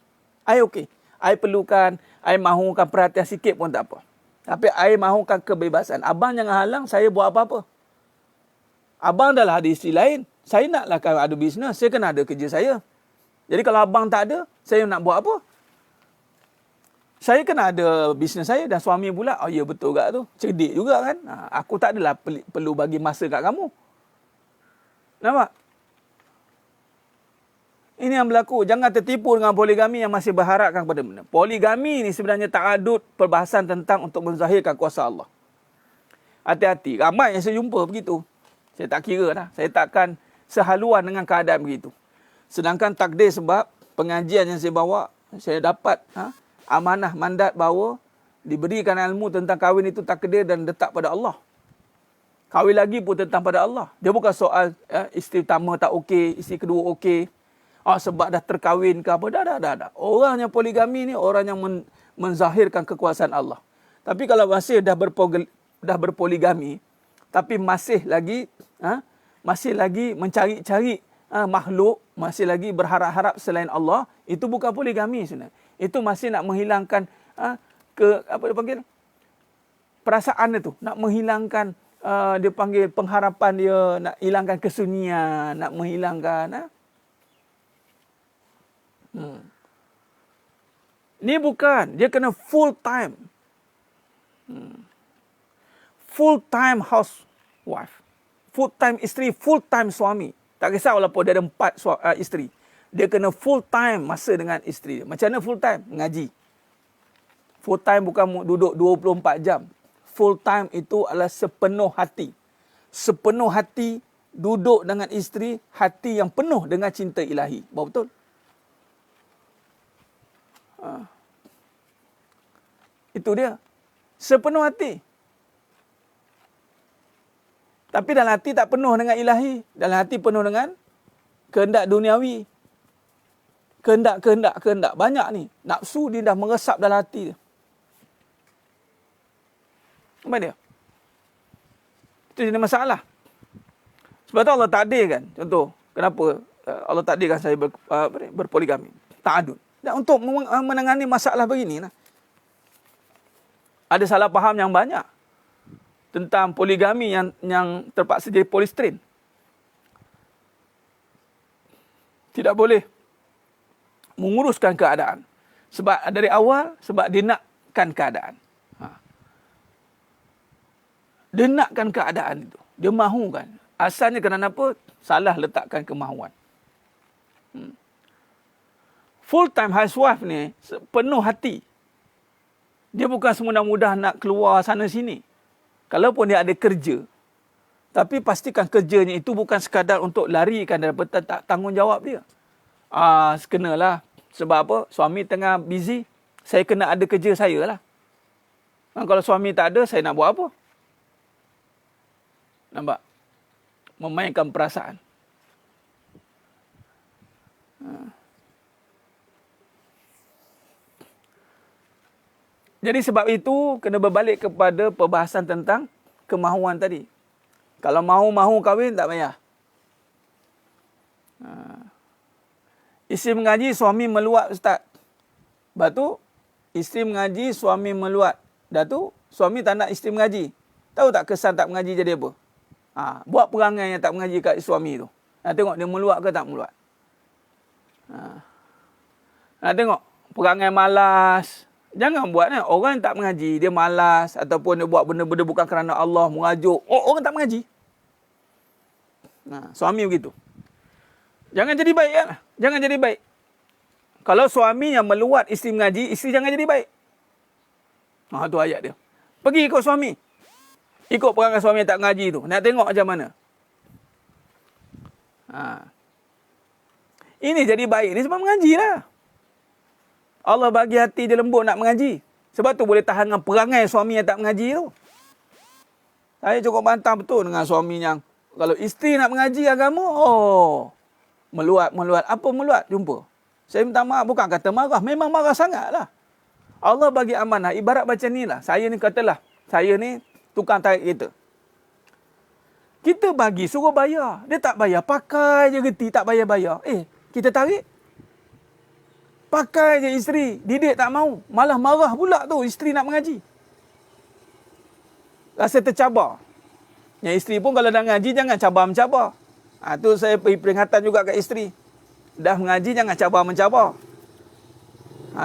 I perlukan, I mahukan perhatian sikit pun tak apa. Tapi I mahukan kebebasan. Abang jangan halang saya buat apa-apa. Abang dah lah ada isteri lain. Saya naklah ada bisnes, saya kena ada kerja saya. Jadi kalau abang tak ada, saya nak buat apa? Saya kena ada bisnes saya dan suami pula, ya betul tak tu. Cerdik juga kan. Aku tak adalah perlu bagi masa kat kamu. Nampak? Ini yang berlaku. Jangan tertipu dengan poligami yang masih berharapkan kepada benda. Poligami ni sebenarnya ta'adud perbahasan tentang untuk menzahirkan kuasa Allah. Hati-hati. Ramai yang saya jumpa begitu. Saya tak kira dah. Saya takkan sehaluan dengan keadaan begitu. Sedangkan takdir sebab pengajian yang saya bawa, saya dapat amanah mandat bahawa diberikan ilmu tentang kahwin itu takdir dan letak pada Allah. Kahwin lagi pun tentang pada Allah. Dia bukan soal isteri pertama tak okey, isteri kedua okey. Sebab dah terkahwin ke apa. Dah. Orang yang poligami ni orang yang menzahirkan kekuasaan Allah. Tapi kalau masih dah berpoligami, tapi masih lagi mencari-cari makhluk, masih lagi berharap-harap selain Allah, itu bukan poligami sebenarnya. Itu masih nak menghilangkan apa dia panggil? Perasaan itu, nak menghilangkan dia panggil pengharapan dia, nak hilangkan kesunyian, nak menghilangkan Ni bukan, dia kena full time. Full time housewife. Full time isteri, full time suami. Tak kisah walaupun dia ada 4 isteri. Dia kena full time masa dengan isteri dia. Macam mana full time? Mengaji. Full time bukan duduk 24 jam. Full time itu adalah sepenuh hati. Sepenuh hati duduk dengan isteri, hati yang penuh dengan cinta ilahi. Betul? Itu dia. Sepenuh hati. Tapi dalam hati tak penuh dengan ilahi. Dalam hati penuh dengan kehendak duniawi. Kehendak. Banyak ni. Nafsu dia dah meresap dalam hati dia. Apa dia? Itu jadi masalah. Sebab tu Allah takdirkan. Contoh, kenapa Allah takdirkan saya berpoligami. Ta'adud. Dan untuk menangani masalah begini, ada salah faham yang banyak tentang poligami yang terpaksa jadi polistrin. Tidak boleh menguruskan keadaan. Sebab dari awal, sebab dia nakkan keadaan. Dia nakkan keadaan itu. Dia mahukan. Asalnya kerana apa? Salah letakkan kemahuan. Full time housewife ni penuh hati. Dia bukan semudah-mudah nak keluar sana sini. Kalaupun dia ada kerja, tapi pastikan kerjanya itu bukan sekadar untuk larikan daripada tanggungjawab dia. Kenalah. Sebab apa? Suami tengah busy, saya kena ada kerja saya lah. Kalau suami tak ada, saya nak buat apa? Nampak? Memainkan perasaan. Jadi sebab itu, kena berbalik kepada perbahasan tentang kemahuan tadi. Kalau mahu kahwin, tak payah. Isteri mengaji, suami meluat, Ustaz. Lepas tu, isteri mengaji, suami meluat. Dah tu, suami tak nak isteri mengaji. Tahu tak kesan tak mengaji jadi apa? Buat perangai yang tak mengaji kat suami tu. Nak tengok dia meluat ke tak meluat. Nak tengok perangai malas. Jangan buat orang yang tak mengaji, dia malas ataupun dia buat benda-benda bukan kerana Allah, mengajuk. Orang tak mengaji. Suami begitu. Jangan jadi baik kan? Jangan jadi baik. Kalau suami yang meluat isteri mengaji, isteri jangan jadi baik. Tu ayat dia. Pergi ikut suami. Ikut perangai suami yang tak mengaji tu. Nak tengok macam mana. Ini jadi baik ni sebab mengaji lah. Allah bagi hati dia lembut nak mengaji. Sebab tu boleh tahan dengan perangai suami yang tak mengaji tu. Saya cukup bantah betul dengan suami yang kalau isteri nak mengaji agama, meluat. Apa meluat? Jumpa. Saya minta maaf, bukan kata marah. Memang marah sangat lah. Allah bagi amanah. Ibarat macam ni lah. Saya ni katalah, saya ni tukang tarik kereta. Kita bagi, suruh bayar. Dia tak bayar. Pakai je reti, tak bayar-bayar. Kita tarik. Pakai je isteri. Didik tak mau. Malah marah pula tu isteri nak mengaji. Rasa tercabar. Yang isteri pun kalau dah mengaji, jangan cabar-mencabar. Tu saya beri peringatan juga kat isteri. Dah mengaji, jangan cabar-mencabar.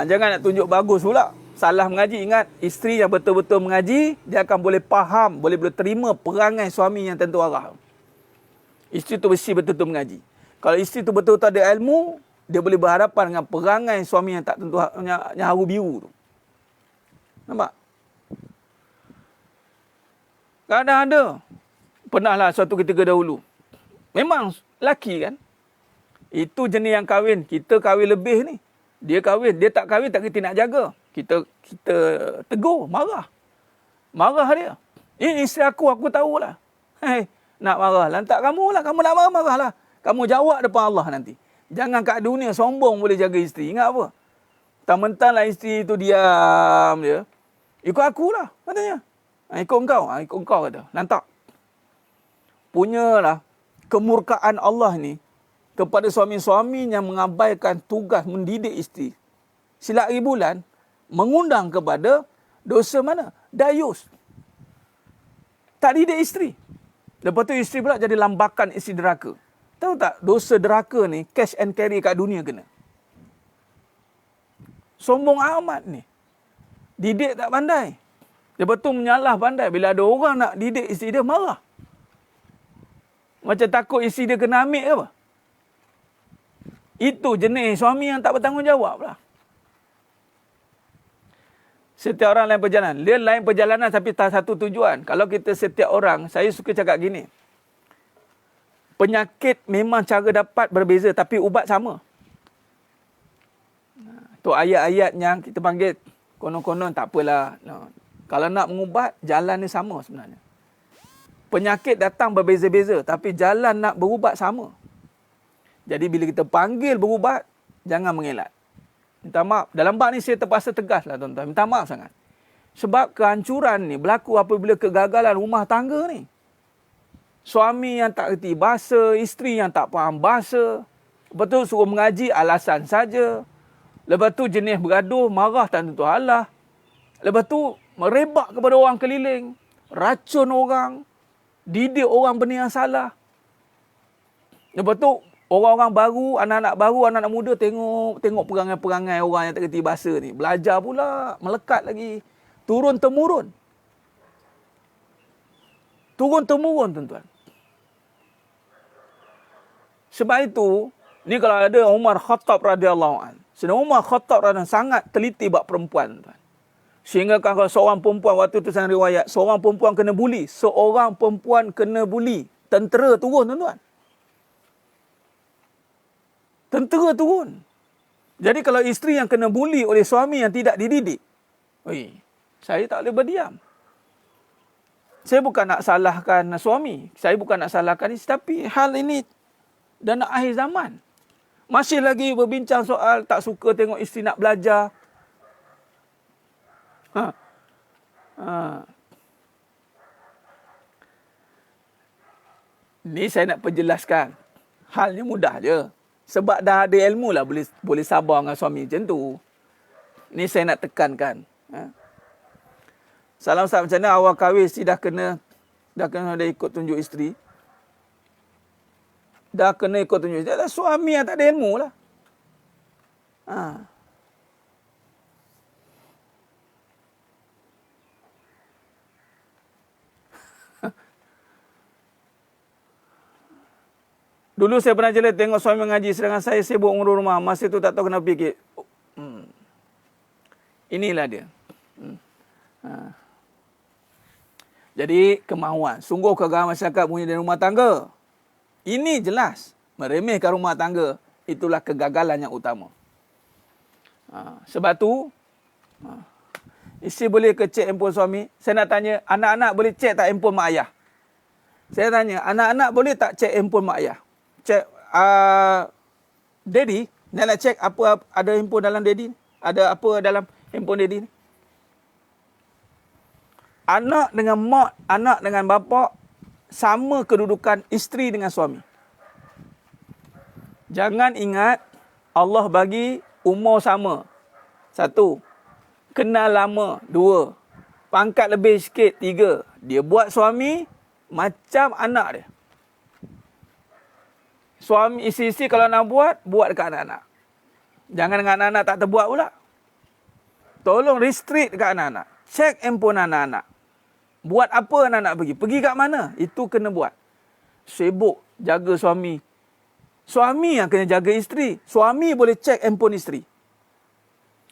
Jangan nak tunjuk bagus pula. Salah mengaji. Ingat, isteri yang betul-betul mengaji, dia akan boleh faham, boleh terima perangai suami yang tentu arah. Isteri tu mesti betul-betul mengaji. Kalau isteri tu betul-betul ada ilmu, dia boleh berhadapan dengan perangai suami yang tak tentu, yang haru biru tu. Nampak? Kadang ada. Pernahlah suatu ketika dahulu. Memang laki kan. Itu jenis yang kahwin. Kita kahwin lebih ni. Dia kahwin. Dia tak kahwin, tak kita nak jaga. Kita tegur, marah. Marah dia. Ini isteri aku tahulah. Nak marah. Lantak kamu lah. Kamu nak marah, marahlah. Kamu jawab depan Allah nanti. Jangan kat dunia sombong boleh jaga isteri. Ingat apa? Mentang-mentanglah isteri tu diam dia. Ikut akulah, katanya. Ikut engkau. Ikut engkau kata. Lantak. Punyalah kemurkaan Allah ni kepada suami-suami yang mengabaikan tugas mendidik isteri. silap hari bulan, mengundang kepada dosa mana? Dayus. Tak didik isteri. Lepas tu isteri pula jadi lambakan isi deraka. Tahu tak, dosa deraka ni cash and carry kat dunia kena. Sombong amat ni. Didik tak pandai. Lepas tu menyalah pandai. Bila ada orang nak didik isteri dia, marah. Macam takut isteri dia kena ambil ke apa? Itu jenis suami yang tak bertanggungjawab lah. Setiap orang lain perjalanan. Dia lain perjalanan tapi tak satu tujuan. Kalau kita setiap orang, saya suka cakap gini. Penyakit memang cara dapat berbeza tapi ubat sama. Tu ayat-ayat yang kita panggil konon-konon tak apalah. Kalau nak mengubat, jalan ni sama sebenarnya. Penyakit datang berbeza-beza tapi jalan nak berubat sama. Jadi bila kita panggil berubat, jangan mengelak. Minta maaf. Dalam bab ni saya terpaksa tegas lah tuan-tuan. Minta maaf sangat. Sebab kehancuran ni berlaku apabila kegagalan rumah tangga ni. Suami yang tak erti bahasa, isteri yang tak faham bahasa. Lepas tu suruh mengaji alasan saja. Lepas tu jenis bergaduh, marah tak tentu halah. Lepas tu merebak kepada orang keliling. Racun orang. Didik orang benda yang salah. Lepas tu orang-orang baru, anak-anak baru, anak-anak muda tengok perangai-perangai orang yang tak kerti bahasa ni. Belajar pula, melekat lagi. Turun-temurun. Turun-temurun tuan-tuan. Sebab itu, ni kalau ada Umar Khattab radhiyallahu anhu. Sedang Umar Khattab radhiyallahu sangat teliti bab perempuan tuan. Sehingga kalau seorang perempuan, waktu tu saya riwayat, seorang perempuan kena buli. Seorang perempuan kena buli. Tentera turun tuan-tuan. Tentera turun. Jadi kalau isteri yang kena buli oleh suami yang tidak dididik, saya tak boleh berdiam. Saya bukan nak salahkan suami. Saya bukan nak salahkan isteri. Tapi hal ini dah nak akhir zaman. Masih lagi berbincang soal tak suka tengok isteri nak belajar. Ni saya nak perjelaskan. Halnya mudah je. Sebab dah ada ilmu lah boleh sabar dengan suami macam tu. Ni saya nak tekankan. Salam Ustaz, macam mana awal kahwin isteri dah kena ikut tunjuk isteri? Dah kena ikut tunjuk isteri. Dah suami yang tak ada ilmu lah. Dulu saya pernah jelas tengok suami mengaji sedangkan saya sibuk ngurus rumah. Masa tu tak tahu kenapa fikir. Inilah dia. Jadi kemahuan. Sungguh kegagalan masyarakat punya dari rumah tangga. Ini jelas. Meremehkan rumah tangga. Itulah kegagalan yang utama. Sebab tu, isteri boleh ke cek handphone suami? Saya nak tanya, anak-anak boleh cek tak handphone mak ayah? Saya tanya, anak-anak boleh tak cek handphone mak ayah? Cek, daddy, nak cek apa ada handphone dalam daddy? Ada apa dalam handphone daddy ni? Anak dengan mak, anak dengan bapa, sama kedudukan isteri dengan suami. Jangan ingat, Allah bagi umur sama. 1. Kenal lama. 2. Pangkat lebih sikit. 3. Dia buat suami macam anak dia. Suami, isteri kalau nak buat dekat anak-anak. Jangan dengan anak-anak tak terbuat pula. Tolong restrict dekat anak-anak. Check handphone anak-anak. Buat apa anak-anak pergi? Pergi kat mana? Itu kena buat. Sibuk jaga suami. Suami yang kena jaga isteri. Suami boleh check handphone isteri.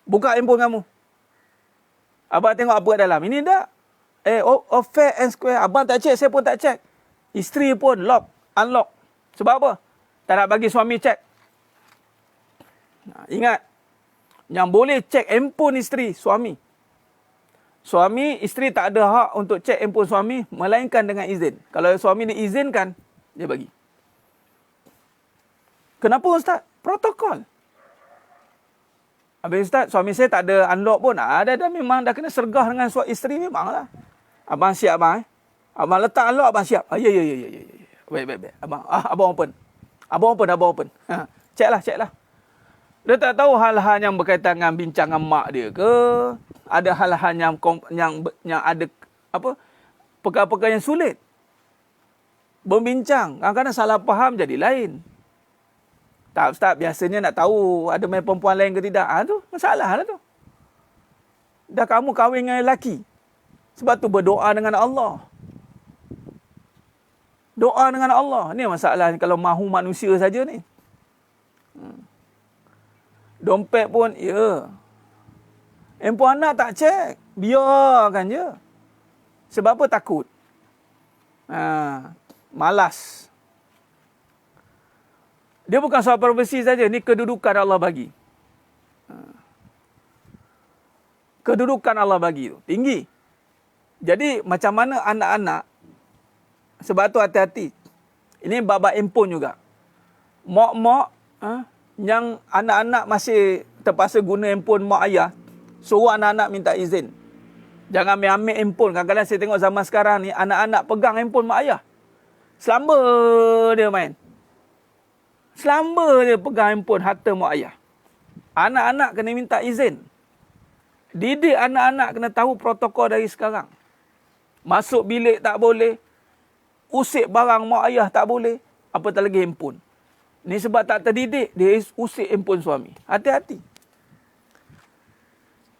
Buka handphone kamu. Abang tengok apa kat dalam. Ini dah. Fair and square. Abang tak check, saya pun tak check. Isteri pun unlock. Sebab apa? Tak nak bagi suami check. Ingat. Yang boleh check handphone isteri, suami. Suami, isteri tak ada hak untuk cek handphone suami, melainkan dengan izin. Kalau suami diizinkan, dia bagi. Kenapa Ustaz? Protokol. Habis Ustaz, suami saya tak ada unlock pun. Ada memang dah kena sergah dengan isteri memanglah. Abang siap abang Abang letak unlock, abang siap. Ya. Baik. Abang open. Abang open. Check lah. Dia tak tahu hal-hal yang berkaitan dengan bincangan mak dia ke, ada hal-hal yang ada apa? Perkara-perkara yang sulit. Berbincang, kadang-kadang salah faham jadi lain. Tak ustaz, biasanya nak tahu ada main perempuan lain ke tidak. Tu masalah lah tu. Dah kamu kahwin dengan lelaki. Sebab tu berdoa dengan Allah. Doa dengan Allah. Ni masalah kalau mahu manusia saja ni. Dompet pun, ya. Handphone anak tak cek. Biarkan je. Sebab apa? Takut. Malas. Dia bukan soal profesi saja. Ni kedudukan Allah bagi. Kedudukan Allah bagi tu tinggi. Jadi macam mana anak-anak, sebab tu hati-hati. Ini bab handphone juga. Mak-mak yang anak-anak masih terpaksa guna handphone mak ayah, suruh anak-anak minta izin. Jangan ambil handphone. Kadang-kadang saya tengok zaman sekarang ni, anak-anak pegang handphone mak ayah. Selamba dia main. Selamba dia pegang handphone harta mak ayah. Anak-anak kena minta izin. Didik anak-anak kena tahu protokol dari sekarang. Masuk bilik tak boleh. Usik barang mak ayah tak boleh. Apatah lagi handphone. Ni sebab tak terdidik, dia usik handphone suami. Hati-hati.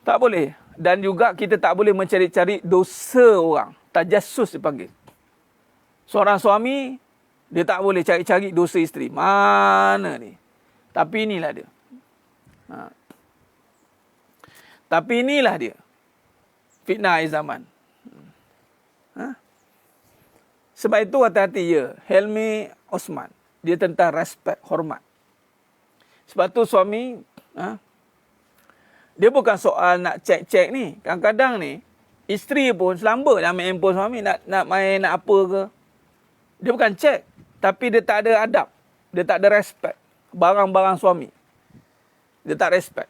Tak boleh. Dan juga kita tak boleh mencari-cari dosa orang. Tajassus dipanggil. Seorang suami, dia tak boleh cari-cari dosa isteri. Mana ni? Tapi inilah dia. Tapi inilah dia. Fitnah akhir zaman. Sebab itu hati-hati ya. Helmi Osman. Dia tentang respect, hormat. Sebab tu suami, dia bukan soal nak cek-cek ni. Kadang-kadang ni, isteri pun selamba nak main handphone suami, nak main nak apa ke. Dia bukan cek. Tapi dia tak ada adab. Dia tak ada respect. Barang-barang suami. Dia tak respect.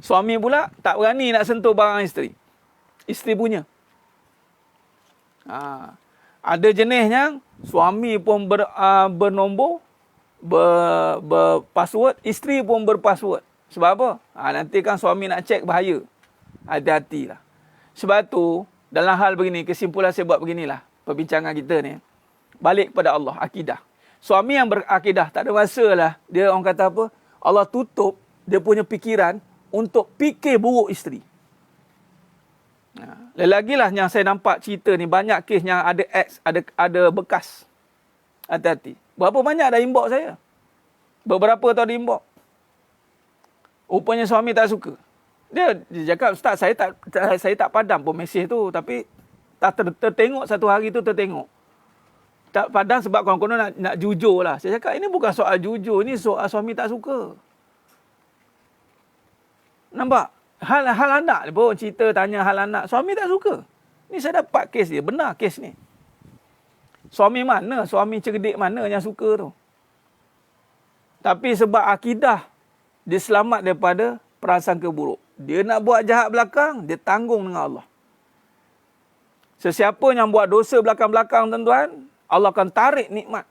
Suami pula tak berani nak sentuh barang isteri. Isteri punya. Ada jenis yang suami pun bernombor, berpassword, isteri pun berpassword. Sebab apa? Nanti kan suami nak cek bahaya. Hati-hatilah. Sebab tu, dalam hal begini, kesimpulan saya buat beginilah. Perbincangan kita ni. Balik kepada Allah, akidah. Suami yang berakidah, tak ada masalah. Dia orang kata apa? Allah tutup dia punya fikiran untuk fikir buruk isteri. Lelaki lah yang saya nampak cerita ni, banyak kes yang ada ex, ada bekas. Hati-hati. Berapa banyak dah inbox saya? Beberapa tahu ada inbox. Rupanya suami tak suka. Dia cakap, Ustaz, saya tak padam pun mesej tu, tapi tak tertengok satu hari tu tertengok. Tak padam sebab kawan-kawan nak jujur lah. Saya cakap, ini bukan soal jujur, ini soal suami tak suka. Nampak? Hal anak pun cerita tanya hal anak. Suami tak suka. Ni saya dapat kes dia. Benar kes ni. Suami mana? Suami cerdik mana yang suka tu? Tapi sebab akidah, dia selamat daripada prasangka buruk. Dia nak buat jahat belakang, dia tanggung dengan Allah. Sesiapa yang buat dosa belakang-belakang, tuan-tuan, Allah akan tarik nikmat.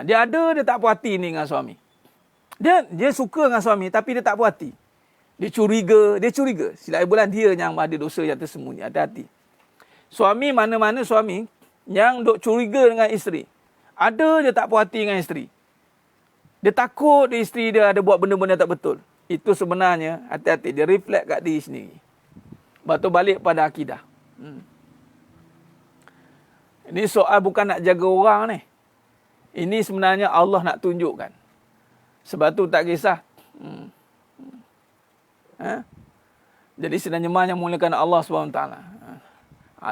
Dia tak puas hati ni dengan suami. Dia suka dengan suami tapi dia tak puas hati. Dia curiga. Silap bulan dia yang ada dosa yang tersembunyi. Hati-hati. Suami, mana-mana suami yang duk curiga dengan isteri. Ada dia tak puas hati dengan isteri. Dia takut isteri dia ada buat benda-benda tak betul. Itu sebenarnya, hati-hati, dia reflect kat diri sendiri. Lepas tu balik pada akidah. Ini soal bukan nak jaga orang ni. Ini sebenarnya Allah nak tunjukkan. Sebab tu tak kisah. Jadi sebenarnya yang mulakan Allah SWT.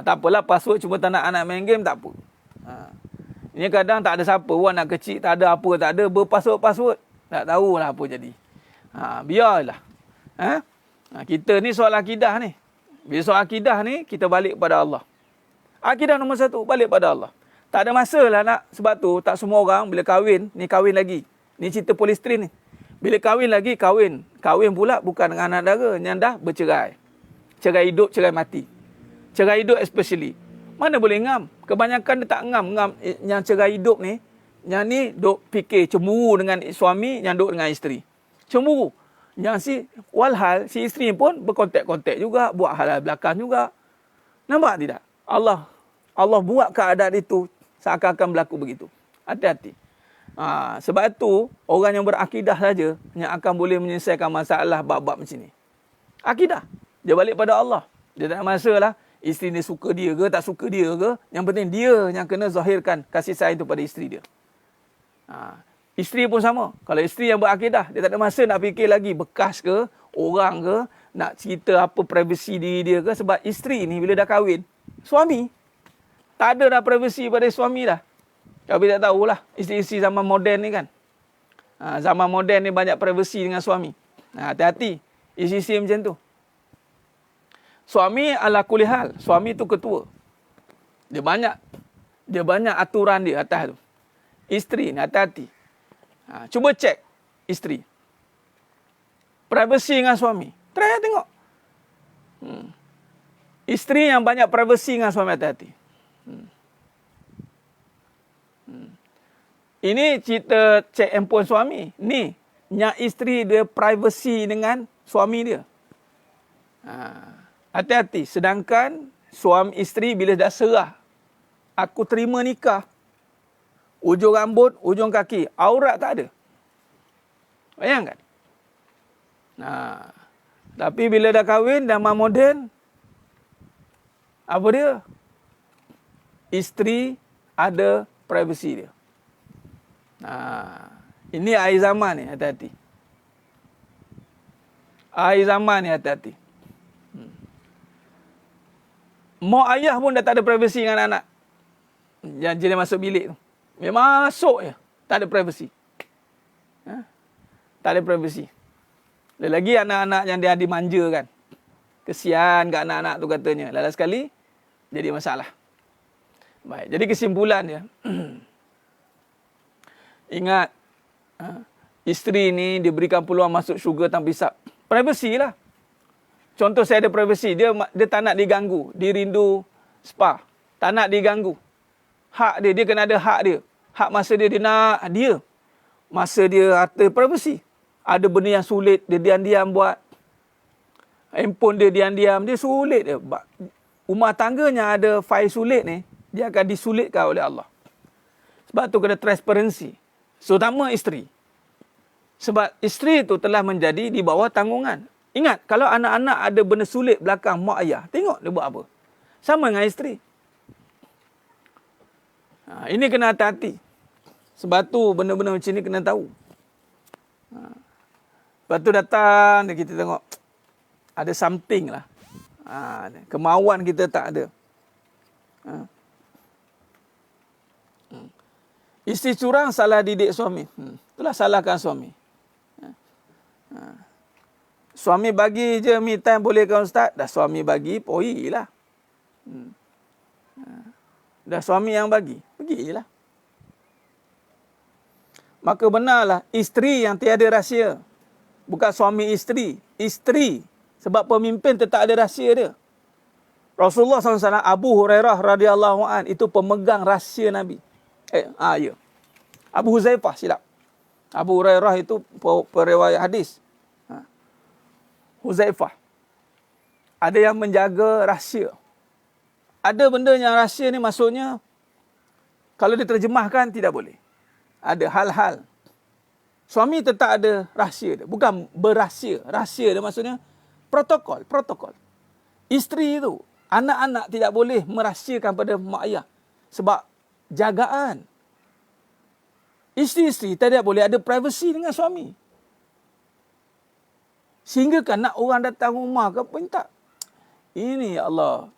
Tak apalah, password cuma tak nak anak main game, tak apa. Ini kadang tak ada siapa, orang nak kecil, tak ada apa, tak ada, berpassword-password. Tak tahulah apa jadi. Biarlah. Kita ni soal akidah ni. Bila soal akidah ni, kita balik pada Allah. Akidah nombor satu, balik pada Allah. Tak ada masalah nak, sebab tu tak semua orang bila kahwin, ni kahwin lagi. Ni cerita polistrin ni. Bila kahwin lagi, kahwin. Kahwin pula bukan dengan anak dara yang dah bercerai. Cerai hidup, cerai mati. Cerai hidup especially. Mana boleh ngam? Kebanyakan dia tak ngam. Yang cerai hidup ni, Yang ni duk fikir cemburu dengan suami yang duk dengan isteri. Cemburu. Yang walhal si isteri pun berkontak-kontak juga, buat halal belakang juga. Nampak tidak? Allah buat keadaan itu seakan-akan berlaku begitu. Hati-hati. Sebab itu, orang yang berakidah saja yang akan boleh menyelesaikan masalah bab-bab macam ni. Akidah. Dia balik pada Allah. Dia tak ada masalah isteri ni suka dia ke, tak suka dia ke. Yang penting dia yang kena zahirkan kasih sayang itu pada isteri dia. Isteri pun sama. Kalau isteri yang berakidah, dia tak ada masa nak fikir lagi bekas ke, orang ke, nak cerita apa privasi diri dia ke. Sebab isteri ni bila dah kahwin, suami tak ada dah privasi pada suami dah. Tapi tak tahulah, isteri-isteri zaman moden ni kan. Zaman moden ni banyak privasi dengan suami. Hati-hati, isteri-isteri macam tu. Suami ala kulli hal, suami tu ketua. Dia banyak aturan dia atas tu. Isteri ni hati-hati. Cuba cek isteri. Privasi dengan suami. Try tengok. Isteri yang banyak privasi dengan suami, hati-hati. Ini cerita cek handphone suami. Ni, yang isteri dia privasi dengan suami dia. Hati-hati. Sedangkan suami isteri bila dah serah, aku terima nikah, ujung rambut, ujung kaki, aurat tak ada. Bayangkan. Tapi bila dah kahwin, dah moden, apa dia? Isteri ada privasi dia. Ini akhir zaman ni, hati-hati. Akhir zaman ni, hati-hati. Mak ayah pun dah tak ada privasi dengan anak. Yang jenis masuk bilik tu. Dia masuk je. Tak ada privasi. Tak ada privasi. Lagi anak-anak yang dia dimanja kan. Kesian kat anak-anak tu katanya. Lala sekali, jadi masalah. Baik, jadi kesimpulan dia. Ingat, isteri ni diberikan peluang masuk syurga tanpa hisap. Privasi lah. Contoh saya ada privasi. Dia tak nak diganggu. Dia rindu spa. Tak nak diganggu. Hak dia kena ada hak dia. Hak masa dia nak dia. Masa dia harta privasi. Ada benda yang sulit, dia diam-diam buat. Handphone dia diam-diam, dia sulit dia. Rumah tangganya ada fail sulit ni, dia akan disulitkan oleh Allah. Sebab tu kena transparansi. Terutama isteri. Sebab isteri tu telah menjadi di bawah tanggungan. Ingat, kalau anak-anak ada benda sulit belakang mak ayah, tengok dia buat apa. Sama dengan isteri. Ini kena hati-hati. Sebab tu benda-benda macam ni kena tahu. Lepas tu datang, kita tengok ada something lah. Kemauan kita tak ada. Isteri curang salah didik suami. Itulah salahkan suami. Suami bagi je me time boleh kan ustaz? Dah suami bagi, poi lah. Dah suami yang bagi, pergi je lah. Maka benarlah isteri yang tiada rahsia. Bukan suami isteri. Isteri. Sebab pemimpin tetap ada rahsia dia. Rasulullah SAW, Abu Hurairah radhiyallahu an itu pemegang rahsia Nabi. Ya. Abu Huzaifah silap. Abu Hurairah itu periwayat hadis. Huzaifah. Ada yang menjaga rahsia. Ada benda yang rahsia ni maksudnya, kalau diterjemahkan tidak boleh. Ada hal-hal. Suami tetap ada rahsia dia. Bukan berahsia. Rahsia dia maksudnya protokol. Isteri itu, anak-anak tidak boleh merahsiakan pada mak ayah. Sebab jagaan. Isteri-isteri tidak boleh ada privasi dengan suami. Sehingga kan nak orang datang rumah ke minta. Ini ya Allah.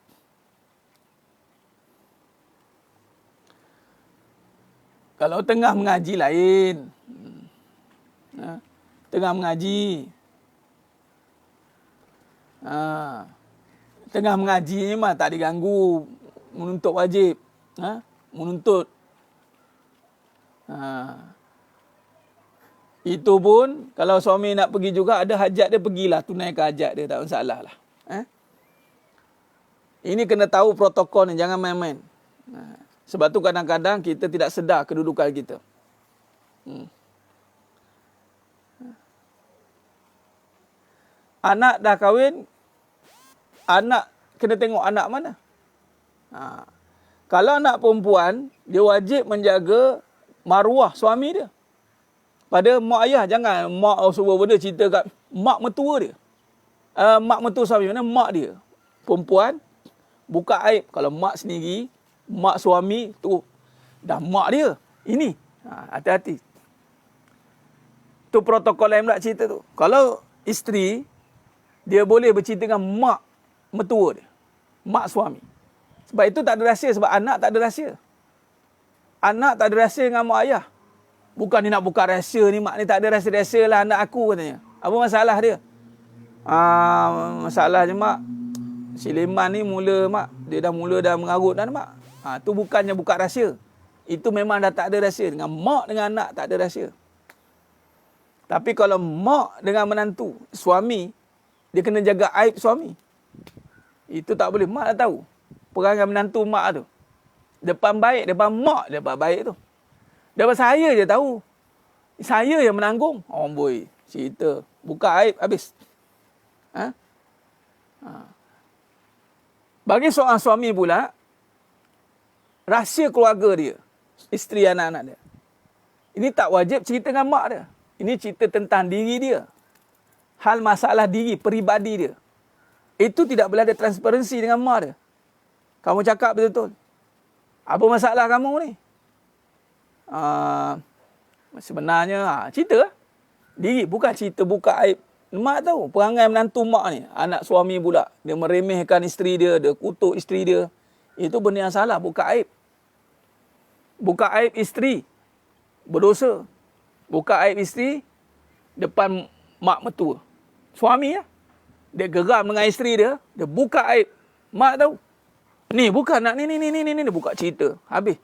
Kalau tengah mengaji lain. Tengah mengaji. Tengah mengaji ni mah tak diganggu. Menuntut wajib. Menuntut. Itu pun kalau suami nak pergi juga, ada hajat dia, pergilah, tunaikan hajat dia, tak masalah lah. Ini kena tahu protokol ni, jangan main-main. Sebab tu kadang-kadang kita tidak sedar kedudukan kita. Anak dah kahwin, anak kena tengok anak mana. Kalau anak perempuan, dia wajib menjaga maruah suami dia. Pada mak ayah, jangan mak semua benda cerita kat mak mertua dia. Mak mertua suami mana? Mak dia. Perempuan, buka aib. Kalau mak sendiri, mak suami tu dah mak dia. Ini, hati-hati. Tu protokol lain pula cerita tu. Kalau isteri, dia boleh bercerita dengan mak mertua dia. Mak suami. Sebab itu tak ada rahsia. Sebab anak tak ada rahsia. Anak tak ada rahsia dengan mak ayah. Bukan dia nak buka rahsia ni. Mak ni tak ada rahsia-rahsia lah anak aku katanya. Apa masalah dia? Masalah je mak. Si Leman ni mak. Dia dah mengarut dah mak. Tu bukannya buka rahsia. Itu memang dah tak ada rahsia. Dengan mak dengan anak tak ada rahsia. Tapi kalau mak dengan menantu, suami, dia kena jaga aib suami. Itu tak boleh. Mak dah tahu. Perangai menantu mak tu. Depan baik, depan mak depan baik tu. Depan saya je tahu. Saya yang menanggung. Boy, cerita. Buka aib, habis. Bagi seorang suami pula, rahsia keluarga dia, isteri anak-anak dia, ini tak wajib cerita dengan mak dia. Ini cerita tentang diri dia. Hal masalah diri, peribadi dia. Itu tidak boleh ada transparansi dengan mak dia. Kamu cakap betul-betul. Apa masalah kamu ni? Sebenarnya, cerita lah. Diri, bukan cerita buka aib. Mak tahu, perangai menantu mak ni. Anak suami pula. Dia meremehkan isteri dia, dia kutuk isteri dia. Itu benda yang salah, buka aib. Buka aib isteri, berdosa. Buka aib isteri, depan mak mertua. Suami ya. Dia geram dengan isteri dia, dia buka aib. Mak tahu. Ni bukan nak ni dia buka cerita. Habis.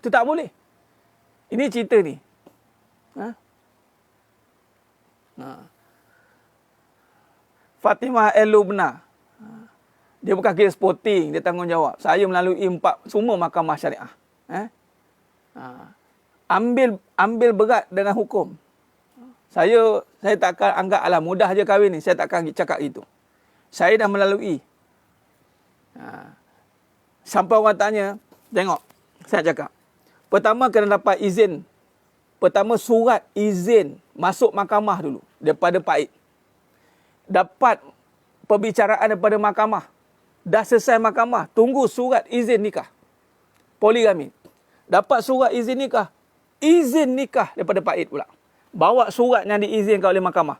Itu tak boleh. Ini cerita ni. Fatimah El-Lubna. Dia bukan kes sporting, dia tanggungjawab. Saya melalui semua mahkamah syariah. Ambil berat dengan hukum. Saya takkan anggap alah mudah je kahwin ni. Saya takkan cakap itu. Saya dah melalui. Sampai orang tanya, tengok, saya cakap. Pertama kena dapat izin. Pertama surat izin masuk mahkamah dulu. Daripada Pak Id. Dapat perbicaraan daripada mahkamah. Dah selesai mahkamah. Tunggu surat izin nikah. Poligami. Dapat surat izin nikah. Izin nikah daripada Pak Id pula. Bawa surat yang diizinkan oleh mahkamah.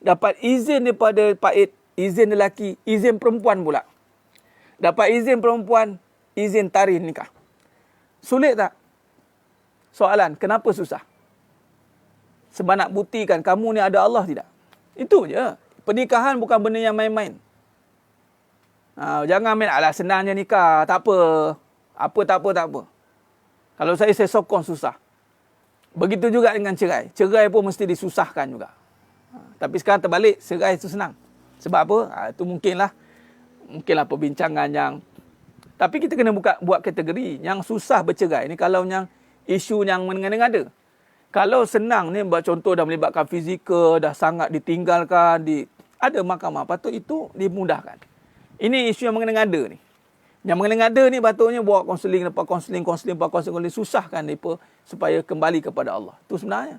Dapat izin daripada Pak Id. Izin lelaki. Izin perempuan pula. Dapat izin perempuan. Izin tarikh nikah. Sulit tak? Soalan, kenapa susah? Sebab nak buktikan kamu ni ada Allah tidak? Itu je. Pernikahan bukan benda yang main-main. Jangan main, alah senangnya nikah. Tak apa. Tak apa. Kalau saya sokong susah. Begitu juga dengan cerai. Cerai pun mesti disusahkan juga. Tapi sekarang terbalik, cerai itu senang. Sebab apa? Itu mungkinlah perbincangan yang... Tapi kita kena buat kategori. Yang susah bercerai ni kalau yang isu yang mengada-ngada. Kalau senang ni, buat contoh dah melibatkan fizikal, dah sangat ditinggalkan, ada mahkamah, patut itu dimudahkan. Ini isu yang mengada-ngada ni. Yang mengada-ngada ni patutnya buat konseling, lepas konseling, susahkan mereka supaya kembali kepada Allah. Itu sebenarnya.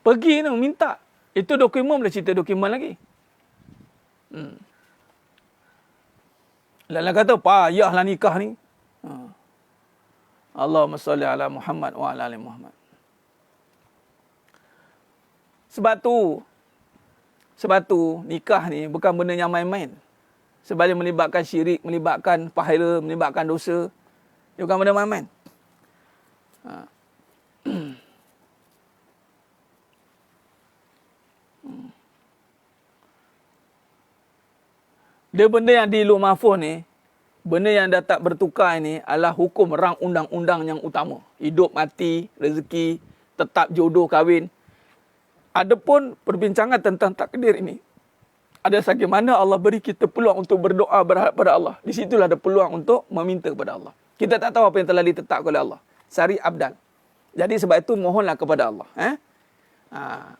Pergi ni, minta. Itu dokumen, boleh cerita dokumen lagi. Lain-lain kata, payahlah nikah ni. Allahumma salli ala Muhammad wa ala ali Muhammad. Sebab tu nikah ni bukan benda yang main-main. Sebab dia melibatkan syirik, melibatkan pahala, melibatkan dosa. Dia bukan benda main-main. Dia benda yang di luar mahfuz ni, benda yang dah tak bertukar ini adalah hukum rang undang-undang yang utama. Hidup, mati, rezeki, tetap jodoh, kahwin. Adapun perbincangan tentang takdir ini, ada bagaimana Allah beri kita peluang untuk berdoa, berharap pada Allah. Di situlah ada peluang untuk meminta kepada Allah. Kita tak tahu apa yang telah ditetapkan oleh Allah. sari abdal. Jadi sebab itu mohonlah kepada Allah.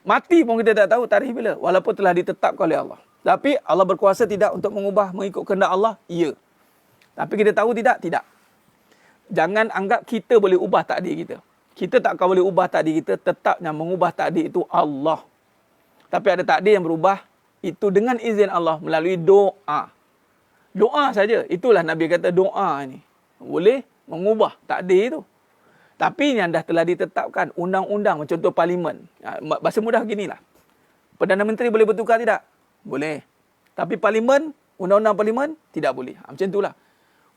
Mati pun kita tak tahu tarikh bila, walaupun telah ditetapkan oleh Allah. Tapi Allah berkuasa tidak untuk mengubah mengikut kehendak Allah? Ya. Tapi kita tahu tidak? Tidak. Jangan anggap kita boleh ubah takdir kita. Kita tak akan boleh ubah takdir kita, tetap yang mengubah takdir itu Allah. Tapi ada takdir yang berubah, itu dengan izin Allah melalui doa. Doa saja. Itulah Nabi kata doa ni boleh mengubah takdir itu. Tapi yang dah telah ditetapkan undang-undang, contoh parlimen. Bahasa mudah ginilah. Perdana Menteri boleh bertukar tidak? Boleh. Tapi parlimen, undang-undang parlimen tidak boleh. Macam itulah.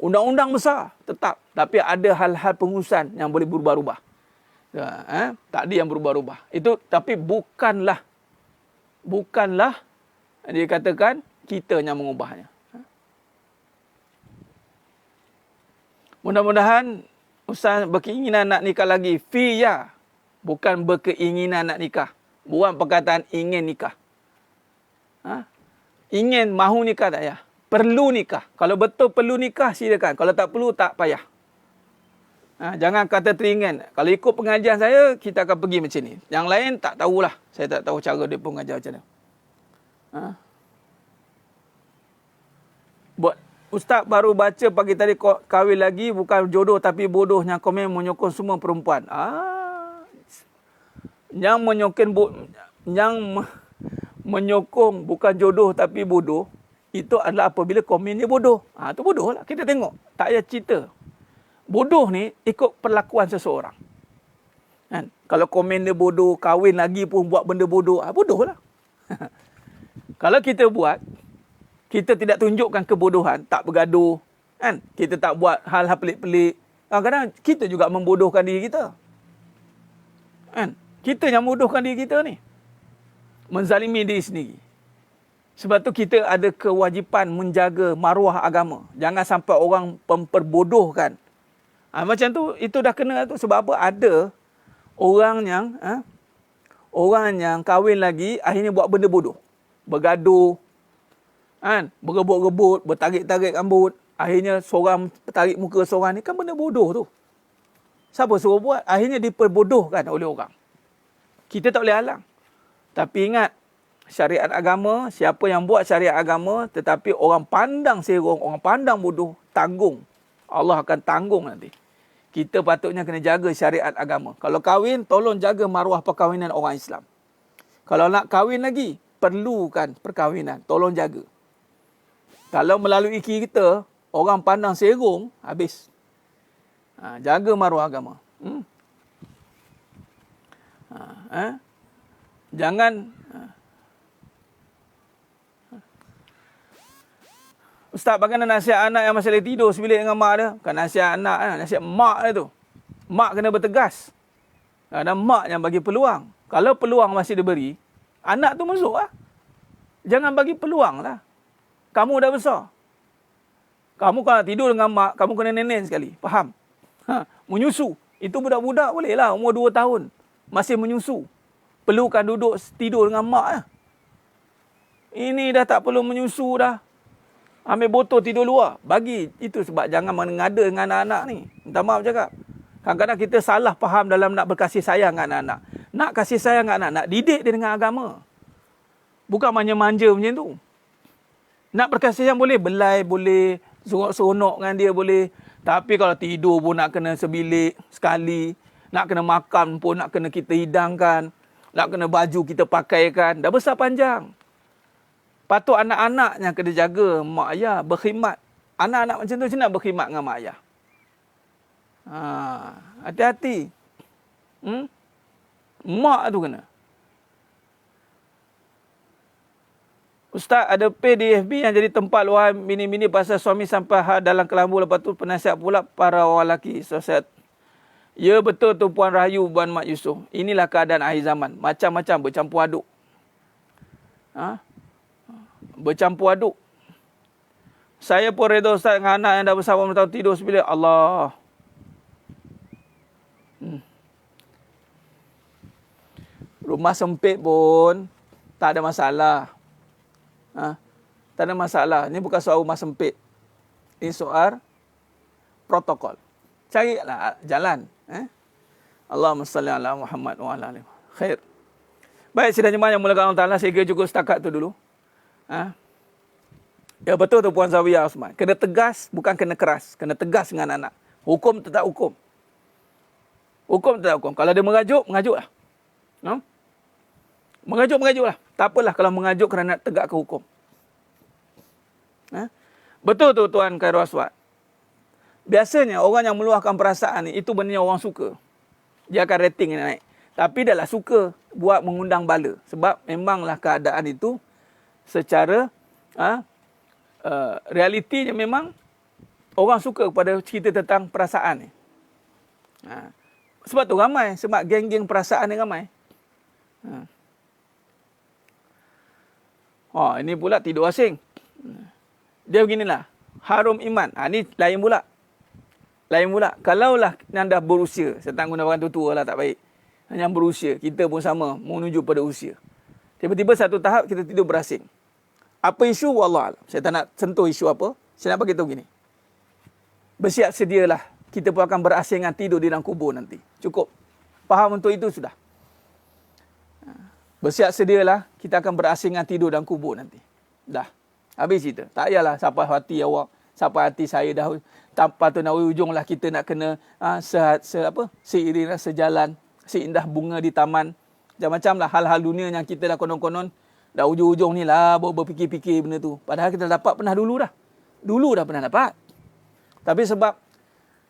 Undang-undang besar tetap. Tapi ada hal-hal pengurusan yang boleh berubah-ubah. Takdir yang berubah-ubah. Itu tapi bukanlah dia katakan kita yang mengubahnya. Mudah-mudahan Ustaz berkeinginan nak nikah lagi. Ya. Bukan berkeinginan nak nikah. Buang perkataan ingin nikah. Ingin, mahu nikah tak payah. Perlu nikah. Kalau betul perlu nikah, silakan. Kalau tak perlu, tak payah. Jangan kata teringin. Kalau ikut pengajian saya, kita akan pergi macam ni. Yang lain tak tahulah. Saya tak tahu cara dia pengajar macam mana. Ustaz baru baca pagi tadi kahwin lagi bukan jodoh tapi bodohnya komen menyokong semua perempuan. Yang menyokong bukan jodoh tapi bodoh, itu adalah apabila komennya bodoh. Itu bodoh lah. Kita tengok. Tak payah cerita. Bodoh ni ikut perlakuan seseorang. Kan? Kalau komen dia bodoh, kahwin lagi pun buat benda bodoh, bodoh lah. Kalau kita buat, kita tidak tunjukkan kebodohan, tak bergaduh, kan? Kita tak buat hal-hal pelik-pelik. Kadang-kadang kita juga membodohkan diri kita. Kan? Kita yang membodohkan diri kita ni. Menzalimi diri sendiri. Sebab tu kita ada kewajipan menjaga maruah agama. Jangan sampai orang memperbodohkan. Macam tu, itu dah kena tu. Sebab apa? Ada orang yang kahwin lagi, akhirnya buat benda bodoh. Bergaduh, kan? Berebut-rebut, bertarik-tarik rambut. Akhirnya seorang tarik muka seorang ni, kan benda bodoh tu. Siapa suruh buat? Akhirnya diperbodohkan oleh orang. Kita tak boleh halang. Tapi ingat, syariat agama, siapa yang buat syariat agama, tetapi orang pandang serong, orang pandang bodoh, tanggung. Allah akan tanggung nanti. Kita patutnya kena jaga syariat agama. Kalau kahwin, tolong jaga maruah perkahwinan orang Islam. Kalau nak kahwin lagi, perlukan perkahwinan. Tolong jaga. Kalau melalui kita, orang pandang serong, habis. Jaga maruah agama. Jangan... Ustaz, bagaimana nasihat anak yang masih lagi tidur sebilik dengan mak dia? Bukan nasihat anak, nasihat mak dia tu. Mak kena bertegas. Dan mak yang bagi peluang. Kalau peluang masih diberi, anak tu masuk lah. Jangan bagi peluang lah. Kamu dah besar. Kamu kalau tidur dengan mak, kamu kena nenen sekali. Faham? Menyusu. Itu budak-budak boleh lah, umur 2 tahun. Masih menyusu. Perlukan duduk tidur dengan mak lah. Ini dah tak perlu menyusu dah. Ambil botol tidur luar. Bagi. Itu sebab jangan mengada dengan anak-anak ni. Minta maaf cakap. Kadang-kadang kita salah faham dalam nak berkasih sayang dengan anak-anak. Nak kasih sayang dengan anak, nak didik dia dengan agama. Bukan manja-manja macam tu. Nak berkasih sayang boleh. Belai boleh. Seronok dengan dia boleh. Tapi kalau tidur pun nak kena sebilik sekali. Nak kena makan pun nak kena kita hidangkan. Nak kena baju kita pakaikan. Dah besar panjang. Patut anak-anak yang kena jaga mak ayah, berkhidmat. Anak-anak macam tu macam nak berkhidmat dengan mak ayah. Hati-hati. Mak tu kena. Ustaz, ada page di FB yang jadi tempat luahan bini-bini pasal suami sampai dalam kelambu. Lepas tu penasihat pula para orang lelaki. Ya betul tu Puan Rahayu, Puan Mak Yusof. Inilah keadaan akhir zaman. Macam-macam bercampur aduk. Bercampur aduk. Saya pun reda Ustaz dengan anak yang dah besar 8 tahun tidur sebilik. Allah. Rumah sempit pun tak ada masalah. Tak ada masalah. Ini bukan soal rumah sempit. Ini soal protokol. Carilah jalan. Allahumma salli ala Muhammad wa ala alihi. Khair. Baik, sidang jemaah yang mulakan Allah Ta'ala, saya kira cukup setakat tu dulu. Ya betul tu Puan Zawiyah Osman. Kena tegas, bukan kena keras. Kena tegas dengan anak. Hukum tetap hukum. Hukum tetap hukum. Kalau dia mengajuk, mengajuklah. Mengajuklah. Tak apalah kalau mengajuk kerana tegak ke hukum. Betul tu Tuan Khairul Aswad. Biasanya orang yang meluahkan perasaan ni, itu benda orang suka. Dia akan rating naik. Tapi dah lah suka buat mengundang bala. Sebab memanglah keadaan itu secara realitinya memang orang suka kepada cerita tentang perasaan ni. Sebab tu ramai. Sebab geng-geng perasaan ni ramai. Ini pula tidur asing. Dia beginilah. Harum iman. Ni lain pula. Kalaulah anda berusia. Saya tak guna orang tua lah, tak baik. Yang berusia. Kita pun sama. Menuju pada usia. Tiba-tiba satu tahap kita tidur berasing. Apa isu? Wallahualam. Saya tak nak sentuh isu apa. Saya nak beritahu begini. Bersiap sedialah. Kita pun akan berasingan tidur di dalam kubur nanti. Cukup. Faham untuk itu sudah. Bersiap sedialah. Kita akan berasingan tidur dalam kubur nanti. Dah. Habis cerita. Tak payahlah sampai hati awak. Sampai hati saya dah. Tanpa tu nak ujung lah kita nak kena seiring lah, sejalan. Seindah bunga di taman. Macam-macam lah hal-hal dunia yang kita dah konon-konon. Dah ujung-ujung ni lah berfikir-fikir benda tu. Padahal kita dapat pernah dulu dah. Dulu dah pernah dapat. Tapi sebab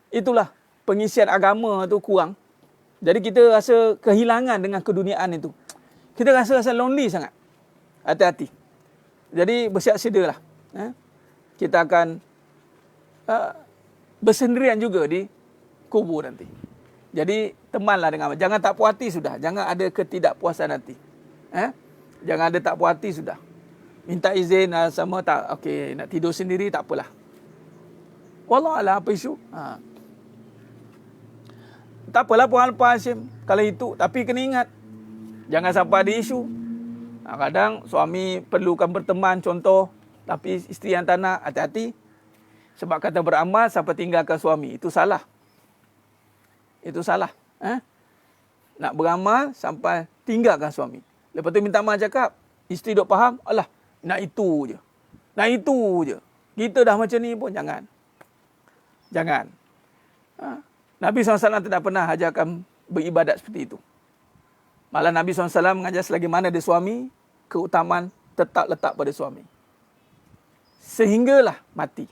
itulah pengisian agama tu kurang. Jadi kita rasa kehilangan dengan keduniaan itu. Kita rasa lonely sangat. Hati-hati. Jadi bersiap sedialah. Kita akan bersendirian juga di kubur nanti. Jadi temanlah dengan. Jangan tak puas hati sudah. Jangan ada ketidakpuasan hati. Jangan ada tak puas hati sudah. Minta izin sama tak. Okey, nak tidur sendiri tak apalah. Wallahualam apa isu? Tak apalah Puan Hashim kalau itu. Tapi kena ingat. Jangan sampai ada isu. Kadang suami perlukan berteman contoh. Tapi isteri yang tak nak, hati-hati. Sebab kata beramal sampai tinggalkan suami. Itu salah. Itu salah. Nak beramal sampai tinggalkan suami. Lepas tu minta maaf cakap. Isteri duk faham. Alah, nak itu je. Nak itu je. Kita dah macam ni pun jangan. Jangan. Nabi SAW tidak pernah ajarkan beribadat seperti itu. Malah Nabi SAW mengajar selagi mana ada suami, keutamaan tetap letak pada suami. Sehinggalah mati.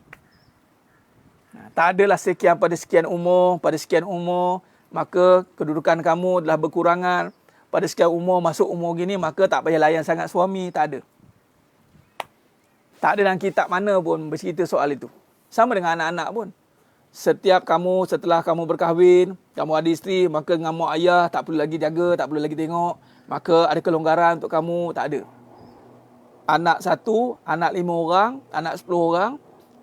Tak adalah sekian pada sekian umur, maka kedudukan kamu telah berkurangan. Pada sekian umur, masuk umur gini, maka tak payah layan sangat suami. Tak ada. Tak ada dalam kitab mana pun bercerita soal itu. Sama dengan anak-anak pun. Setelah kamu berkahwin, kamu ada isteri, maka dengan mak ayah tak perlu lagi jaga, tak perlu lagi tengok. Maka ada kelonggaran untuk kamu, tak ada. Anak 1, anak 5 orang, anak 10 orang,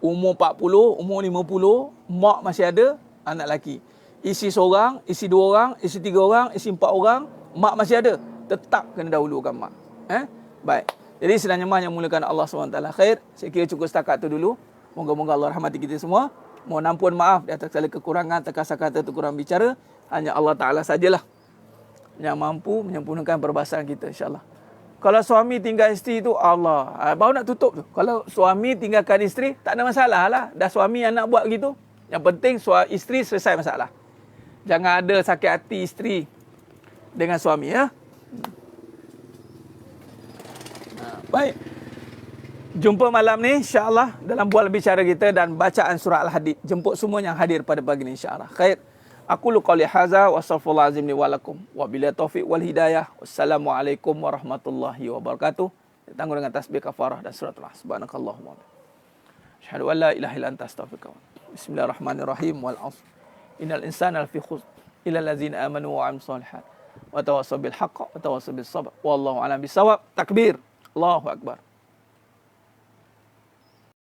umur 40, umur 50, mak masih ada, anak lelaki. Isi seorang, isi 2 orang, isi 3 orang, isi 4 orang, mak masih ada. Tetap kena dahulukan mak. Baik. Jadi sedang jemaah yang mulakan Allah SWT. Khair. Saya kira cukup setakat tu dulu. Moga-moga Allah rahmati kita semua. Mohon ampun maaf di atas segala kekurangan, terkasar kata, terkurang bicara. Hanya Allah Ta'ala sajalah yang mampu menyempurnakan perbahasan kita, insyaAllah. Kalau suami tinggal isteri tu, Allah. Baru nak tutup tu. Kalau suami tinggalkan isteri, tak ada masalah lah. Dah suami yang nak buat begitu. Yang penting isteri selesai masalah. Jangan ada sakit hati isteri dengan suami, ya. Baik. Jumpa malam ni insya-Allah dalam bual bicara kita dan bacaan surah Al-Hadid. Jemput semua yang hadir pada pagi ni insya-Allah. Khair. Aku qouli hadza wa astaghfirullah azim li wa lakum wa billahi taufiq wal hidayah. Wassalamualaikum warahmatullahi wabarakatuh. Ditangguh dengan tasbih kafarah dan surat Al-Asr. Subhanakallahumma. Asyhadu an la ilaha illa anta astaghfiruka. Bismillahirrahmanirrahim wal 'asr. Innal insana lafi khusr illa allazina amanu wa 'amilus shalihat wa tawassaw bil haqq wa tawassaw bis sabr. Wallahu a'lam bissawab. Takbir. Allahu akbar.